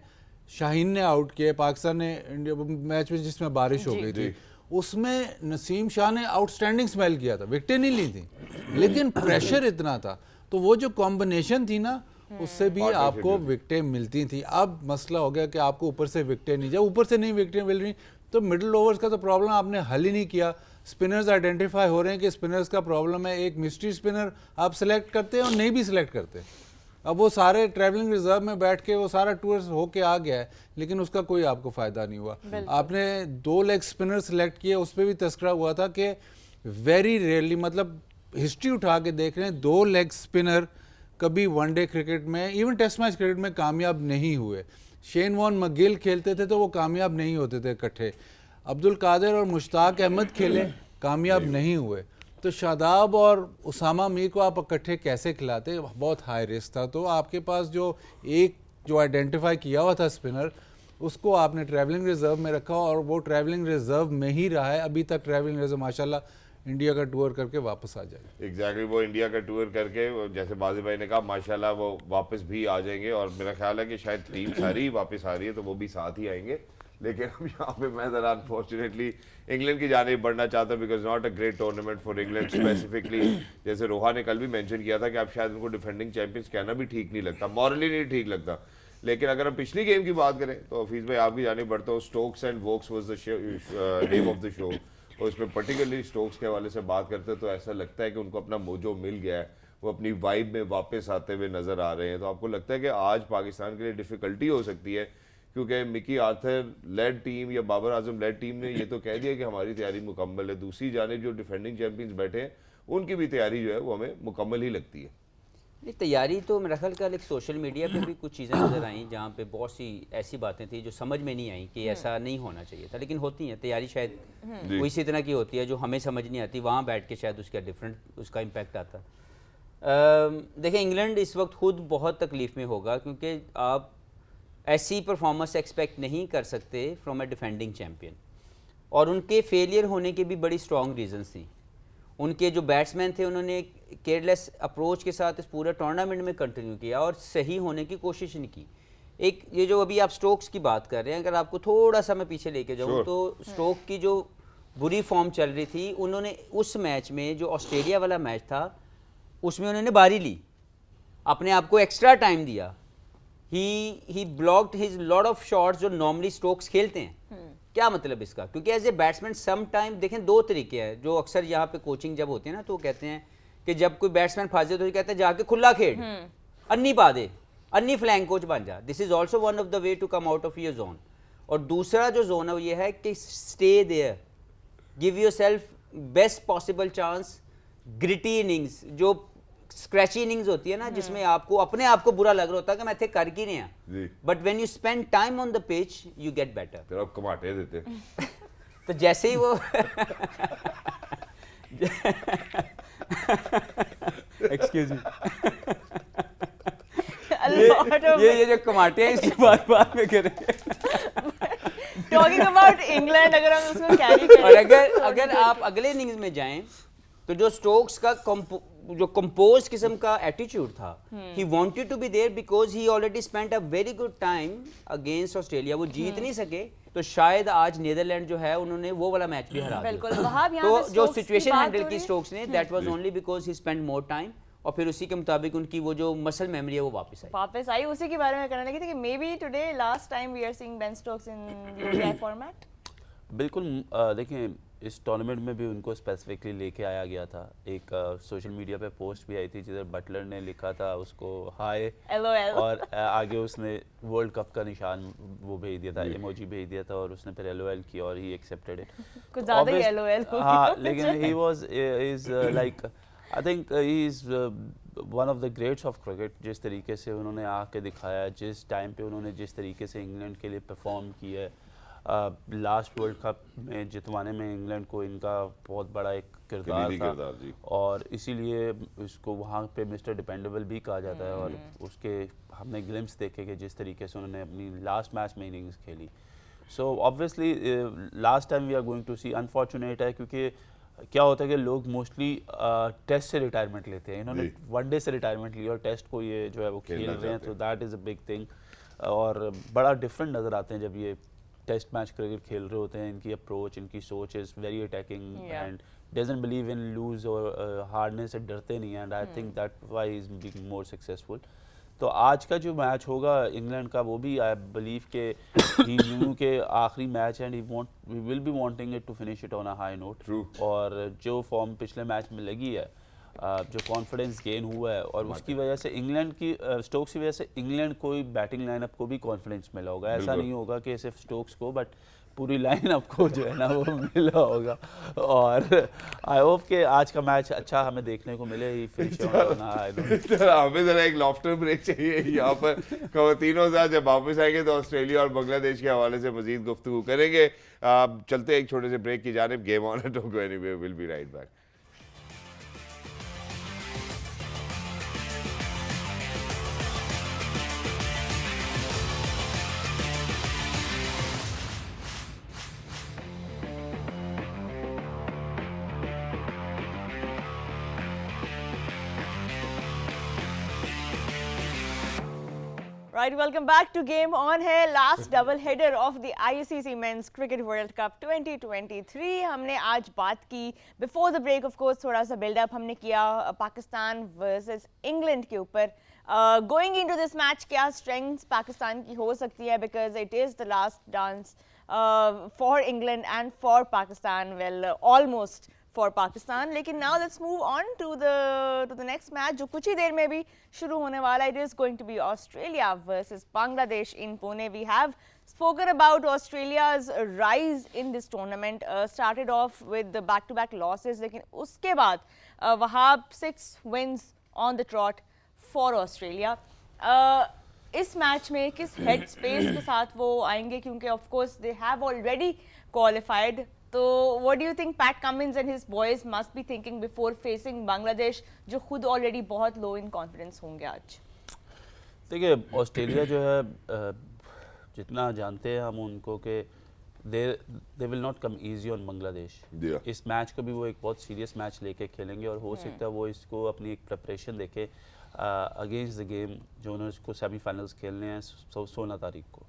शाहीन ने आउट किए, पाकिस्तान ने इंडिया मैच में जिसमें बारिश हो गई थी, उसमें नसीम शाह ने आउटस्टैंडिंग स्मेल किया था, विकेटें नहीं ली थी, लेकिन प्रेशर इतना था, तो वो जो कॉम्बिनेशन थी ना उससे भी आपको विकेटें मिलती थी। अब मसला हो गया कि आपको ऊपर से विकेटें नहीं, जब ऊपर से नहीं विकेटें मिल रही तो मिडल ओवर्स का तो प्रॉब्लम आपने हल ही नहीं किया। स्पिनर्स आइडेंटिफाई हो रहे हैं कि स्पिनर्स का प्रॉब्लम है, एक मिस्ट्री स्पिनर आप सिलेक्ट करते हैं और नहीं भी सिलेक्ट करते। अब वो सारे ट्रैवलिंग रिजर्व में बैठ के वो सारा टूर होके आ गया है, लेकिन उसका कोई आपको फायदा नहीं हुआ। आपने 2 लेग स्पिनर सेलेक्ट किए, उस पर भी तस्करा हुआ था कि वेरी रेयरली, मतलब हिस्ट्री उठा के देख रहे हैं, 2 लेग स्पिनर कभी वनडे क्रिकेट में, इवन टेस्ट मैच क्रिकेट में कामयाब नहीं हुए। शेन वॉन मगिल खेलते थे तो वो कामयाब नहीं होते थे इकट्ठे। अब्दुल कादिर और मुश्ताक अहमद खेले, कामयाब नहीं हुए। तो शादाब और उसामा मीर को आप इकट्ठे कैसे खिलाते? बहुत हाई रिस्क था। तो आपके पास जो आइडेंटिफाई किया हुआ था स्पिनर, उसको आपने ट्रैवलिंग रिजर्व में रखा और वो ट्रैवलिंग रिजर्व में ही रहा है अभी तक। ट्रैवलिंग रिजर्व माशाल्लाह इंडिया का टूर करके वापस आ जाएगा। एग्जैक्टली वो इंडिया का टूर करके, जैसे बाजी भाई ने कहा, माशाल्लाह वो वापस भी आ जाएंगे। और मेरा ख्याल है कि शायद टीम सारी वापस आ रही है तो वो भी साथ ही आएंगे। लेकिन अब यहाँ पे मैं ज़रा अनफॉर्चुनेटली इंग्लैंड की जानिब बढ़ना चाहता हूँ, because not a great tournament for England specifically. जैसे रोहा ने कल भी मेंशन किया था कि अब शायद उनको डिफेंडिंग चैंपियंस कहना भी ठीक नहीं लगता, मॉरली नहीं ठीक लगता। लेकिन अगर हम पिछली गेम की बात करें तो हफीज़ भाई आपकी जानिब बढ़ता हूँ। Stokes and Woakes was the name of the show, और उसमें पर्टिकुलरली स्टोक्स के हवाले से बात करते तो ऐसा लगता है कि उनको अपना मोजो मिल गया है, वो अपनी वाइब में वापस आते हुए नज़र आ रहे हैं। तो आपको लगता है कि आज पाकिस्तान के लिए डिफ़िकल्टी हो सकती है, क्योंकि मिकी आर्थर लेड टीम या बाबर आजम लेड टीम ने ये तो कह दिया कि हमारी तैयारी मुकम्मल है। दूसरी जानिब जो डिफेंडिंग चैंपियंस बैठे हैं उनकी भी तैयारी जो है वो हमें मुकम्मल ही लगती है। ये तैयारी तो मेरा ख्याल कल एक सोशल मीडिया पे भी कुछ चीज़ें नज़र आई जहाँ पे बहुत सी ऐसी बातें थी जो समझ में नहीं आई कि ऐसा नहीं होना चाहिए था, लेकिन होती हैं। तैयारी शायद कोई इसी तरह की होती है जो हमें समझ नहीं आती, वहाँ बैठ के शायद उसका डिफरेंट उसका इम्पैक्ट आता। देखिए इंग्लैंड इस वक्त खुद बहुत तकलीफ़ में होगा, क्योंकि आप ऐसी परफॉर्मेंस एक्सपेक्ट नहीं कर सकते फ्रॉम ए डिफेंडिंग चैम्पियन, और उनके फेलियर होने के भी बड़ी स्ट्रॉन्ग रीजंस थी। उनके जो बैट्समैन थे उन्होंने केयरलेस अप्रोच के साथ इस पूरे टूर्नामेंट में कंटिन्यू किया और सही होने की कोशिश नहीं की। एक ये जो अभी आप स्टोक्स की बात कर रहे हैं, अगर आपको थोड़ा सा मैं पीछे लेके जाऊँ तो स्टोक की जो बुरी फॉर्म चल रही थी, उन्होंने उस मैच में जो ऑस्ट्रेलिया वाला मैच था उसमें उन्होंने बारी ली, अपने आप को एक्स्ट्रा टाइम दिया। He blocked his lot of shots जो नॉर्मली स्टोक्स खेलते हैं। क्या मतलब इसका? क्योंकि as a batsman some time देखें 2 तरीके हैं जो अक्सर यहाँ पे कोचिंग जब होती है ना तो कहते हैं कि जब कोई बैट्समैन फंस जाए तो कहते हैं जाके खुला खेल, अन्नी पा दे, अन्नी फ्लैंक कोच बन जा। This is also one of the way to come out of your zone. और दूसरा जो जोन है वो ये है कि stay there, give yourself best possible chance, gritty innings, जो स्क्रैची इनिंग्स होती है ना जिसमें आपको अपने आप को बुरा लग रहा होता है कि मैं थे कर की नहीं है, but when you spend time on the pitch you get better. फिर आप कमाटे देते तो जैसे ही वो एक्सक्यूज मी, ये जो कमाटे हैं इसकी बात में करेंगे। टॉकिंग अबाउट इंग्लैंड, अगर हम उसको कैरी करें और अगर आप अगले इनिंग्स में जाएं तो जो स्टोक्स का जो कंपोज किस्म का एटीट्यूड था, he wanted to be there because he already spent a very good time against Australia. वो जीत नहीं सके तो शायद आज नीदरलैंड जो है उन्होंने वो वाला मैच भी हरा बिल्कुल। दिया। वहां यहाँ तो पे जो स्टोक्स सिचुएशन बात हैंडल हो की रही है। स्टोक्स ने, that was only because he spent more time, और फिर उसी के मुताबिक उनकी वो जो मसल मेमोरी है वो वापस आई। उसी के बारे में करने लगी थी कि maybe today last time we are seeing Ben Stokes in ODI format. बिल्कुल। देखें इस टूर्नामेंट में भी उनको स्पेसिफिकली लेके आया गया था। एक सोशल मीडिया पे पोस्ट भी आई थी जिधर बटलर ने लिखा था उसको हाय LOL, और आगे उसने वर्ल्ड कप का निशान वो भेज दिया था, इमोजी भेज दिया था, और उसने फिर LOL किया और ही एक्सेप्टेड इट। कुछ ज़्यादा ही LOL हो हाँ, गया। लेकिन he was is like I think he is one of the greats of cricket. जिस तरीके से उन्होंने आके दिखाया, जिस टाइम पे उन्होंने जिस तरीके से इंग्लैंड के लिए परफॉर्म किया है, लास्ट वर्ल्ड कप में जितवाने में इंग्लैंड को इनका बहुत बड़ा एक किरदार था, और इसीलिए इसको वहाँ पे मिस्टर डिपेंडेबल भी कहा जाता है। और उसके हमने ग्लिम्स देखे कि जिस तरीके से उन्होंने अपनी लास्ट मैच में इनिंग्स खेली। So obviously last time we are going to see, unfortunate है क्योंकि क्या होता है कि लोग मोस्टली टेस्ट से रिटायरमेंट लेते हैं, इन्होंने वनडे से रिटायरमेंट लिया और टेस्ट को ये जो है वो खेल रहे हैं, तो that is a big thing. और बड़ा डिफरेंट नज़र आते हैं जब ये टेस्ट मैच क्रिकेट खेल रहे होते हैं। इनकी अप्रोच, इनकी सोच is very attacking and doesn't believe in loose और हारने से डरते नहीं हैं, and I think that why he is being more successful. तो आज का जो मैच होगा इंग्लैंड का, वो भी आई बिलीव के ही न्यू के आखिरी match and we will be wanting it to finish it on a high note. और जो फॉर्म पिछले मैच में लगी है, जो कॉन्फिडेंस गेन हुआ है और उसकी वजह से इंग्लैंड की स्टोक्स की वजह से इंग्लैंड को बैटिंग लाइनअप को भी कॉन्फिडेंस मिला होगा। ऐसा नहीं होगा कि सिर्फ स्टोक्स को, बट पूरी लाइनअप को जो है ना वो मिला होगा। और आई होप कि आज का मैच अच्छा हमें देखने को मिले। हमें जरा एक लॉफ्टर ब्रेक चाहिए यहाँ पर खवातीनों साथ। जब वापस आएंगे तो ऑस्ट्रेलिया और बांग्लादेश के हवाले से मजीद गुफ्तगू करेंगे। चलते हैं एक छोटे से ब्रेक की जानिब। Game on, don't go anywhere, will be right back. Right, welcome back to Game On है last double header of the ICC Men's Cricket World Cup 2023। हमने आज बात की before the break, of course थोड़ा सा build up हमने किया Pakistan versus England के ऊपर। Going into this match क्या strengths पाकिस्तान की हो सकती है, because it is the last dance for England and for Pakistan, well almost for Pakistan। लेकिन now let's move on to the next match जो कुछ ही देर में भी शुरू होने वाला है। It is going to be Australia versus Bangladesh in Pune। We have spoken about Australia's rise in this tournament, started off with the back-to-back losses, लेकिन उसके बाद वहाँ 6 wins on the trot for Australia। इस match में किस head space के साथ वो आएंगे, क्योंकि of course they have already qualified। तो what do you think Pat Cummins and his boys must be thinking before facing Bangladesh, जो खुद ऑलरेडी बहुत लो इन कॉन्फिडेंस होंगे आज? देखिए ऑस्ट्रेलिया जो है जितना जानते हैं हम उनको कि they will not come easy on Bangladesh. इस मैच को भी वो एक बहुत सीरियस मैच लेके खेलेंगे और हो सकता है वो इसको अपनी एक प्रिपरेशन देखे अगेंस्ट द गेम जो उन्होंने इसको सेमीफाइनल्स खेलने हैं 16 तारीख को।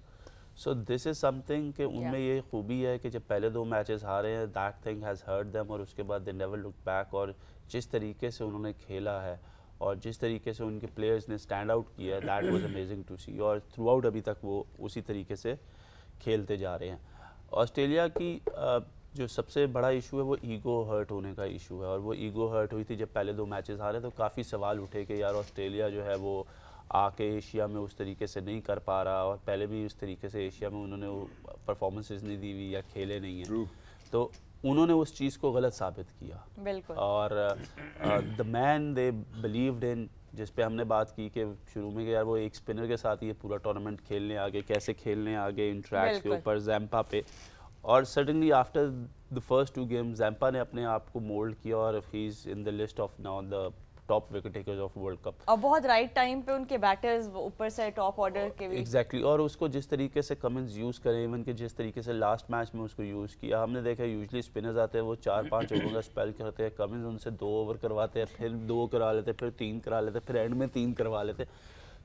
सो दिस इज़ समथिंग कि उनमें ये खूबी है कि जब पहले 2 मैचेस हारे हैं that thing has hurt them, और उसके बाद दे नेवर लुक बैक। और जिस तरीके से उन्होंने खेला है और जिस तरीके से उनके प्लेयर्स ने स्टैंड आउट किया है दैट वाज अमेजिंग टू सी। और थ्रू आउट अभी तक वो उसी तरीके से खेलते जा रहे हैं। ऑस्ट्रेलिया की जो सबसे बड़ा इशू है वो ईगो हर्ट होने का इशू है, और वो ईगो हर्ट हुई थी जब पहले 2 मैचेस हारे तो काफ़ी सवाल उठे कि यार ऑस्ट्रेलिया जो है वो आके एशिया में उस तरीके से नहीं कर पा रहा, और पहले भी उस तरीके से एशिया में उन्होंने परफॉर्मेंसेस नहीं दी हुई या खेले नहीं हैं। तो उन्होंने उस चीज़ को गलत साबित किया। बिल्कुल। और the man they believed in, जिस पे हमने बात की कि शुरू में कि यार वो एक स्पिनर के साथ ये पूरा टूर्नामेंट खेलने आगे, कैसे खेलने आगे इन ट्रैक्स के ऊपर जैम्पा पे। और suddenly after the first 2 games Zampa ने अपने आप को मोल्ड किया और he is in the list of now the top wicket takers of World Cup. और बहुत राइट टाइम पे उनके बैटर्स ऊपर से टॉप ऑर्डर के भी। एग्जैक्टली। और उसको जिस तरीके से कमिंस यूज़ करें, इवन कि जिस तरीके से लास्ट मैच में उसको यूज़ किया, हमने देखा यूजली स्पिनर्स आते हैं वो 4-5 ओवर का स्पेल करते हैं, कमिंस उनसे 2 ओवर करवाते हैं, फिर 2 करा लेते, फिर 3 करा लेते, फिर एंड में 3 करवा लेते।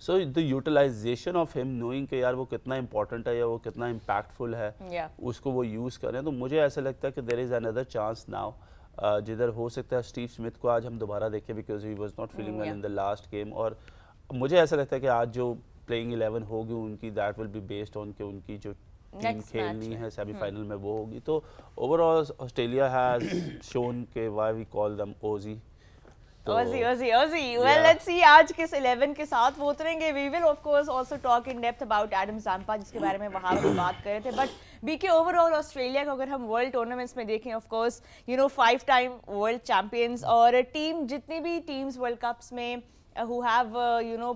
So the utilisation of him, knowing कि यार वो कितना इंपॉर्टेंट है या वो कितना इम्पैक्टफुल है, उसको वो यूज़ करें। तो मुझे ऐसा लगता है कि there is another chance now जिधर हो सकता है स्टीव स्मिथ को आज हम दोबारा देखें, because he was not feeling well in the last game. और मुझे ऐसा लगता है कि आज जो प्लेइंग 11 होगी उनकी that will be based on कि उनकी जो टीम खेलनी है सेमीफाइनल में वो होगी। तो ओवरऑल ऑस्ट्रेलिया हैज शोन के why we call them OG. Aussie. Well, let's see आज किस 11 के साथ वो उतरेंगे। We will of course also talk in depth about Adam Zampa, जिसके बारे में वहाँ पे बात कर रहे थे। But बीके ओवरऑल ऑस्ट्रेलिया को अगर हम वर्ल्ड टूर्नामेंट्स में देखें, of course you know 5 time world champions, और टीम जितनी भी टीम्स वर्ल्ड कप्स में who have you know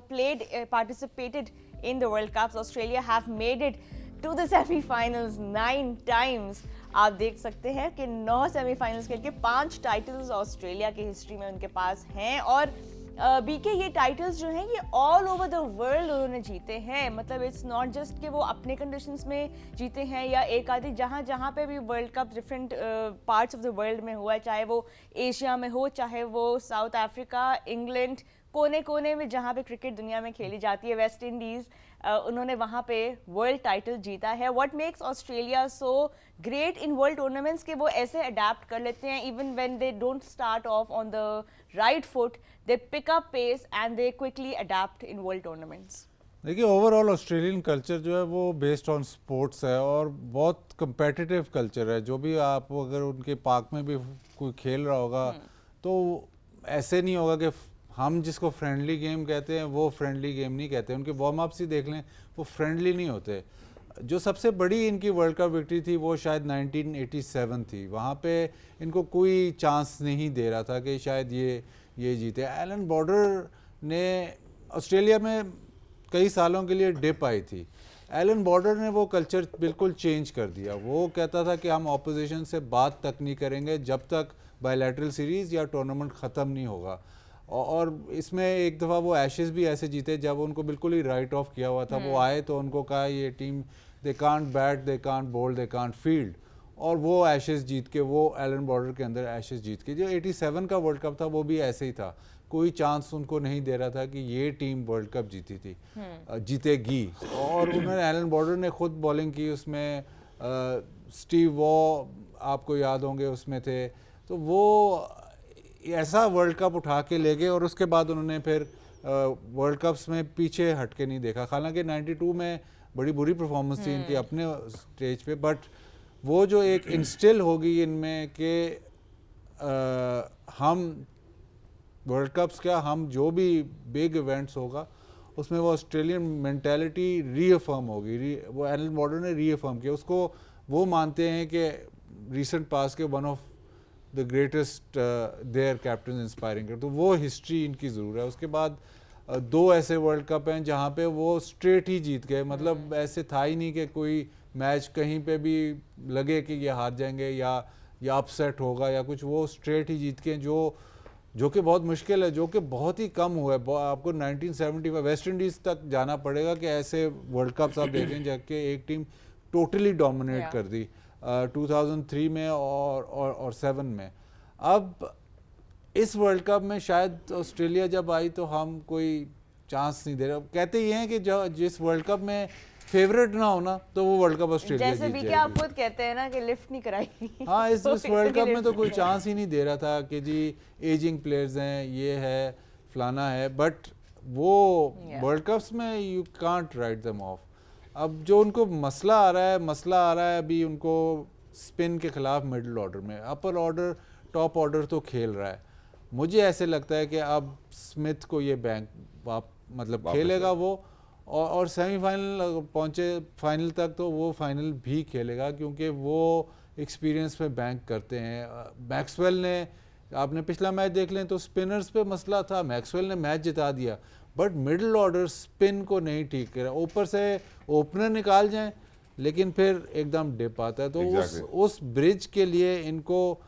participated in the World Cups, Australia have made it to the semi-finals 9 times। आप देख सकते हैं कि 9 सेमीफाइनल्स खेल के 5 टाइटल्स ऑस्ट्रेलिया की हिस्ट्री में उनके पास हैं। और बीके ये टाइटल्स जो हैं ये ऑल ओवर द वर्ल्ड उन्होंने जीते हैं। मतलब इट्स नॉट जस्ट कि वो अपने कंडीशंस में जीते हैं या एक आधी, जहाँ पे भी world cup different parts of the world में हुआ है, चाहे वो एशिया में हो, चाहे वो साउथ अफ्रीका, इंग्लैंड, कोने कोने में जहाँ पे क्रिकेट दुनिया में खेली जाती है, वेस्ट इंडीज़, उन्होंने वहाँ पे वर्ल्ड टाइटल जीता है। What makes Australia so great in world tournaments कि वो ऐसे अडेप्ट कर लेते हैं, even when they don't start off on the right foot, they pick up pace and they quickly adapt in world tournaments. देखिए overall Australian culture जो है वो बेस्ड ऑन स्पोर्ट्स है और बहुत कंपेटिटिव कल्चर है। जो भी आप अगर उनके पार्क में भी कोई खेल रहा होगा तो ऐसे नहीं होगा कि हम जिसको फ्रेंडली गेम कहते हैं वो फ्रेंडली गेम नहीं कहते, उनके वार्म अप्स ही देख लें वो फ्रेंडली नहीं होते। जो सबसे बड़ी इनकी वर्ल्ड कप विक्ट्री थी वो शायद 1987 थी, वहाँ पे इनको कोई चांस नहीं दे रहा था कि शायद ये जीते। एलन बॉर्डर ने ऑस्ट्रेलिया में कई सालों के लिए डिप आई थी, एलन बॉर्डर ने वो कल्चर बिल्कुल चेंज कर दिया। वो कहता था कि हम ऑपोजिशन से बात तक नहीं करेंगे जब तक बायलैटरल सीरीज़ या टूर्नामेंट ख़त्म नहीं होगा। और इसमें एक दफ़ा वो एशेज़ भी ऐसे जीते जब उनको बिल्कुल ही राइट ऑफ किया हुआ था। वो आए तो उनको कहा ये team they can't bat, they can't ball, they can't field, और वो एशेज़ जीत के, वो एलन बॉर्डर के अंदर एशेज़ जीत के, जो 87 का वर्ल्ड कप था वो भी ऐसे ही था। कोई चांस उनको नहीं दे रहा था कि ये टीम वर्ल्ड कप जीती थी, जीतेगी। और उन्होंने, एलन बॉर्डर ने खुद बॉलिंग की उसमें, स्टीव वॉ आपको याद होंगे उसमें थे। तो वो ऐसा वर्ल्ड कप उठा के ले गए और उसके बाद उन्होंने फिर वर्ल्ड कप्स में पीछे हट के नहीं देखा। हालांकि 92 में बड़ी बुरी परफॉर्मेंस थी इनकी अपने स्टेज पे, बट वो जो एक इंस्टिल होगी इनमें कि हम वर्ल्ड कप्स क्या, हम जो भी बिग इवेंट्स होगा उसमें वो ऑस्ट्रेलियन मेंटालिटी रीअफर्म होगी। वो एलन बॉर्डर ने रीअफर्म किया उसको। वो मानते हैं कि रीसेंट पास के one of the greatest there captain inspiring कर, तो वो हिस्ट्री इनकी ज़रूर है। उसके बाद दो ऐसे वर्ल्ड कप हैं जहाँ पे वो स्ट्रेट ही जीत गए, मतलब ऐसे था ही नहीं कि कोई मैच कहीं पे भी लगे कि ये हार जाएंगे या अपसेट होगा या कुछ, वो स्ट्रेट ही जीत के, जो कि बहुत मुश्किल है, जो कि बहुत ही कम हुआ है। आपको 1975 वेस्ट इंडीज़ तक जाना पड़ेगा कि ऐसे वर्ल्ड कप्स आप देखें जाके एक टीम टोटली डोमिनेट कर दी 2003 में और 7 में। अब इस वर्ल्ड कप में शायद ऑस्ट्रेलिया जब आई तो हम कोई चांस नहीं दे रहे। कहते ये हैं कि जिस वर्ल्ड कप में फेवरेट ना होना तो वो वर्ल्ड कप ऑस्ट्रेलिया जैसे भी क्या आप खुद कहते हैं ना कि लिफ्ट नहीं कराई। हाँ, इस वर्ल्ड कप में तो कोई चांस ही नहीं दे रहा था कि जी एजिंग प्लेयर्स हैं, ये है, फलाना है, बट वो वर्ल्ड कप्स में you can't write them of. अब जो उनको मसला आ रहा है अभी उनको स्पिन के खिलाफ मिडिल ऑर्डर में, अपर ऑर्डर टॉप ऑर्डर तो खेल रहा है। मुझे ऐसे लगता है कि अब स्मिथ को ये बैंक मतलब खेलेगा वो, और सेमीफाइनल पहुंचे, फाइनल तक तो वो फाइनल भी खेलेगा क्योंकि वो एक्सपीरियंस में बैंक करते हैं। मैक्सवेल ने, आपने पिछला मैच देख लें तो स्पिनर्स पे मसला था, मैक्सवेल ने मैच जिता दिया, बट मिडिल ऑर्डर स्पिन को नहीं ठीक करा। ऊपर से ओपनर निकाल जाएं लेकिन फिर एकदम डिप आता है। तो उस ब्रिज के लिए इनको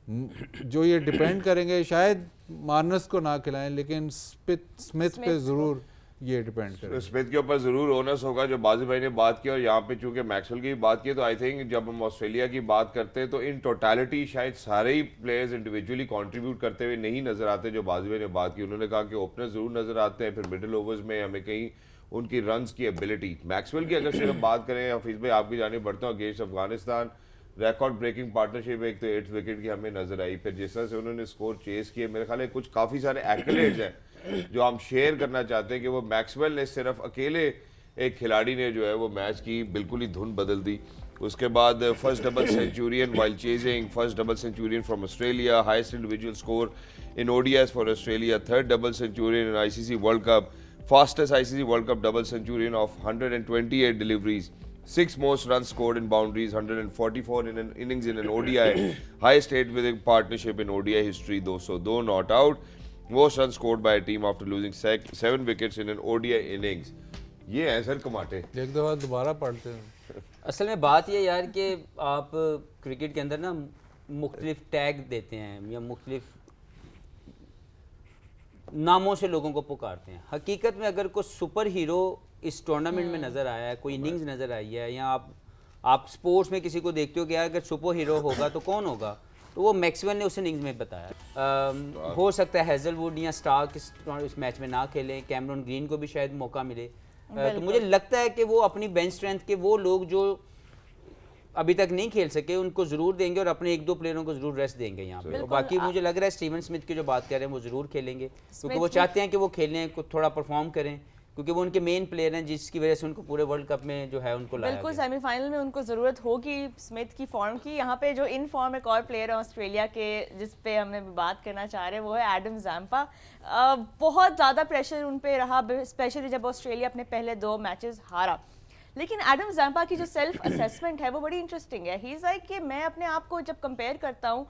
जो ये डिपेंड करेंगे, शायद मार्नस को ना खिलाएं लेकिन स्मिथ पे ज़रूर ये डिपेंड करेगा। स्मिथ के ऊपर जरूर ओनस होगा, जो बाजी भाई ने बात की। और यहाँ पे चूंकि मैक्सवेल की बात की, तो आई थिंक जब हम ऑस्ट्रेलिया की बात करते हैं तो इन टोटलिटी शायद सारे ही प्लेयर्स इंडिविजुअली कंट्रीब्यूट करते हुए नहीं नजर आते। जो बाजी भाई ने बात की, उन्होंने कहा कि ओपनर जरूर नजर आते हैं, फिर मिडिल ओवर्स में हमें कहीं उनकी रन्स की एबिलिटी। मैक्सवेल की अगर सिर्फ बात करें, हफीज भाई आपकी जानिब बढ़ता हूँ, against Afghanistan record breaking partnership, एक तो 8th विकेट की हमें नजर आई, फिर जिस तरह से उन्होंने स्कोर चेस किए, मेरे ख्याल है कुछ काफ़ी सारे एक्कलेट्स हैं जो हम शेयर करना चाहते हैं कि वो मैक्सवेल ने सिर्फ अकेले एक खिलाड़ी ने जो है वो मैच की बिल्कुल ही धुन बदल दी। उसके बाद first double Centurion while chasing, first double Centurion from Australia, highest individual score in ODIs for Australia, third double Centurion in ICC world cup, fastest ICC World Cup double centurion of 128 deliveries, 6 most runs scored in boundaries, 144 in an innings in an ODI, highest 8-wicket partnership in ODI history, 202 not out, most runs scored by a team after losing 7 wickets in an ODI innings. ये है sir कमाटे। एक दफ़ा दोबारा पढ़ते हैं। असल में बात ये यार कि आप क्रिकेट के अंदर ना मुख्तलिफ टैग देते हैं या मुख्तलिफ नामों से लोगों को पुकारते हैं। हकीकत में अगर कोई सुपर हीरो इस टूर्नामेंट में नज़र आया है, कोई इनिंग्स नज़र आई है, या आप स्पोर्ट्स में किसी को देखते हो कि यार अगर सुपर हीरो होगा तो कौन होगा, तो वो मैक्सवेल ने उस इनिंग्स में बताया। हो सकता है हेजलवुड या स्टार्क इस मैच में ना खेलें, कैमरन ग्रीन को भी शायद मौका मिले। तो मुझे लगता है कि वो अपनी बेंच स्ट्रेंथ के वो लोग जो अभी तक नहीं खेल सके उनको ज़रूर देंगे और अपने 1-2 प्लेयरों को ज़रूर रेस्ट देंगे यहाँ पे। और बाकी मुझे लग रहा है स्टीवन स्मिथ की जो बात कर रहे हैं वो ज़रूर खेलेंगे, क्योंकि वो चाहते हैं कि वो खेलें, कुछ थोड़ा परफॉर्म करें, क्योंकि वो उनके मेन प्लेयर हैं जिसकी वजह से उनको पूरे वर्ल्ड कप में जो है उनको लाया बिल्कुल गया। सेमीफाइनल में उनको ज़रूरत होगी स्मिथ की फॉर्म की। यहाँ पे जो इन फॉर्म एक और प्लेयर है ऑस्ट्रेलिया के जिस पे हमने बात करना चाह रहे हैं वो है एडम ज़ैम्पा। बहुत ज़्यादा प्रेशर उन पे रहा, स्पेशली जब ऑस्ट्रेलिया अपने पहले 2 मैचेस हारा। लेकिन एडम ज़ैम्पा की जो सेल्फ असेसमेंट है वो बड़ी इंटरेस्टिंग है। ही इज़ लाइक कि मैं अपने आप को जब कंपेयर करता हूँ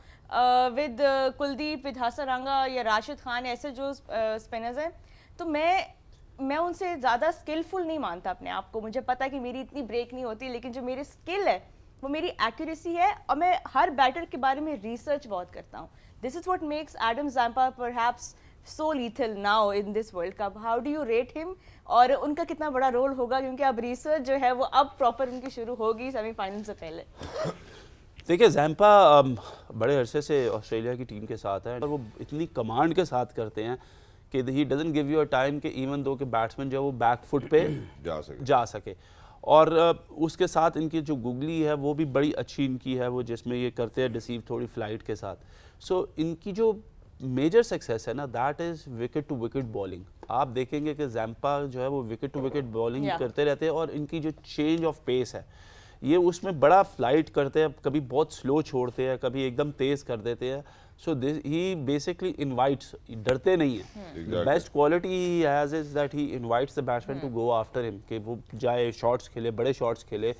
विद कुलदीप, विद हासरंगा या राशिद खान, ऐसे जो स्पिनर्स हैं, तो मैं उनसे ज़्यादा स्किलफुल नहीं मानता अपने आप को। मुझे पता है कि मेरी इतनी ब्रेक नहीं होती, लेकिन जो मेरी स्किल है वो मेरी एक्यूरेसी है और मैं हर बैटर के बारे में रिसर्च बहुत करता हूँ। This is what makes Adam Zampa perhaps so lethal now in this world cup. How do you rate him और उनका कितना बड़ा रोल होगा, क्योंकि अब रिसर्च जो है वो अब प्रॉपर उनकी शुरू होगी सेमीफाइनल से पहले। देखिए ज़ैम्पा बड़े अरसे से ऑस्ट्रेलिया की टीम के साथ है और वो इतनी कमांड के साथ करते हैं कि he doesn't give you a time कि इवन दो के बैट्समैन जो है वो बैक फुट पे जा सके। और उसके साथ इनकी जो गुगली है वो भी बड़ी अच्छी इनकी है, वो जिसमें ये करते हैं डिसीव थोड़ी फ्लाइट के साथ। सो इनकी जो मेजर सक्सेस है ना, that is wicket to wicket bowling. आप देखेंगे कि ज़ैम्पा जो है वो विकेट टू विकेट बॉलिंग करते रहते हैं और इनकी जो चेंज ऑफ पेस है ये उसमें बड़ा फ्लाइट करते हैं, कभी बहुत स्लो छोड़ते हैं, कभी एकदम तेज़ कर देते हैं। So this he basically invites, डरते नहीं है। The best quality he has is that he invites the batsman to go after him, कि वो जाए शॉट्स खेले, बड़े शॉट्स खेले,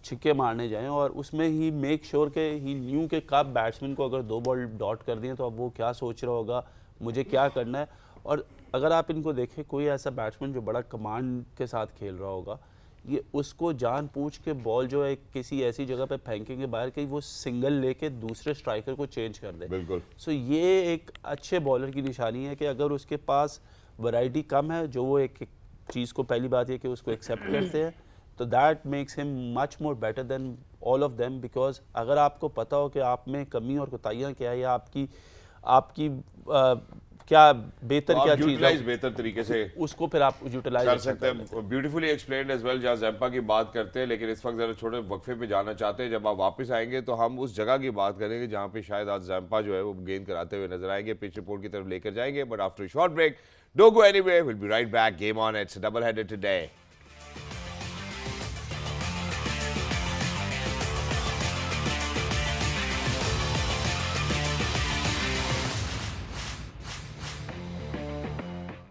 छिक्के मारने जाएं। और उसमें ही मेक श्योर के ही न्यू के कब बैट्समैन को अगर 2 बॉल डॉट कर दिए तो अब वो क्या सोच रहा होगा, मुझे क्या करना है। और अगर आप इनको देखें, कोई ऐसा बैट्समैन जो बड़ा कमांड के साथ खेल रहा होगा, ये उसको जान पूछ के बॉल जो है किसी ऐसी जगह पे फेंकेंगे बाहर कि वो सिंगल लेके दूसरे स्ट्राइकर को चेंज कर दे। बिल्कुल। सो ये एक अच्छे बॉलर की निशानी है कि अगर उसके पास वैरायटी कम है, जो वो एक चीज़ को, पहली बात ये कि उसको एक्सेप्ट करते हैं, तो that makes him much more better than all of them. Because अगर आपको पता हो कि आप में कमी और कोताहियाँ क्या है या आपकी क्या बेहतर क्या चीज़ है, बेहतर तरीके से उसको फिर आप यूटिलाइज कर सकते हैं। Beautifully explained as well. जहाँ ज़ैम्पा की बात करते हैं, लेकिन इस वक्त जरा छोटे वक्फे पे जाना चाहते हैं। जब आप वापस आएंगे तो हम उस जगह की बात करेंगे जहाँ पे शायद आज ज़ैम्पा जो है वो गेंद कराते हुए नजर आएंगे, पिच रिपोर्ट की तरफ लेकर जाएंगे। But after short break, don't go anywhere, will be right back. Game on, it's double headed today.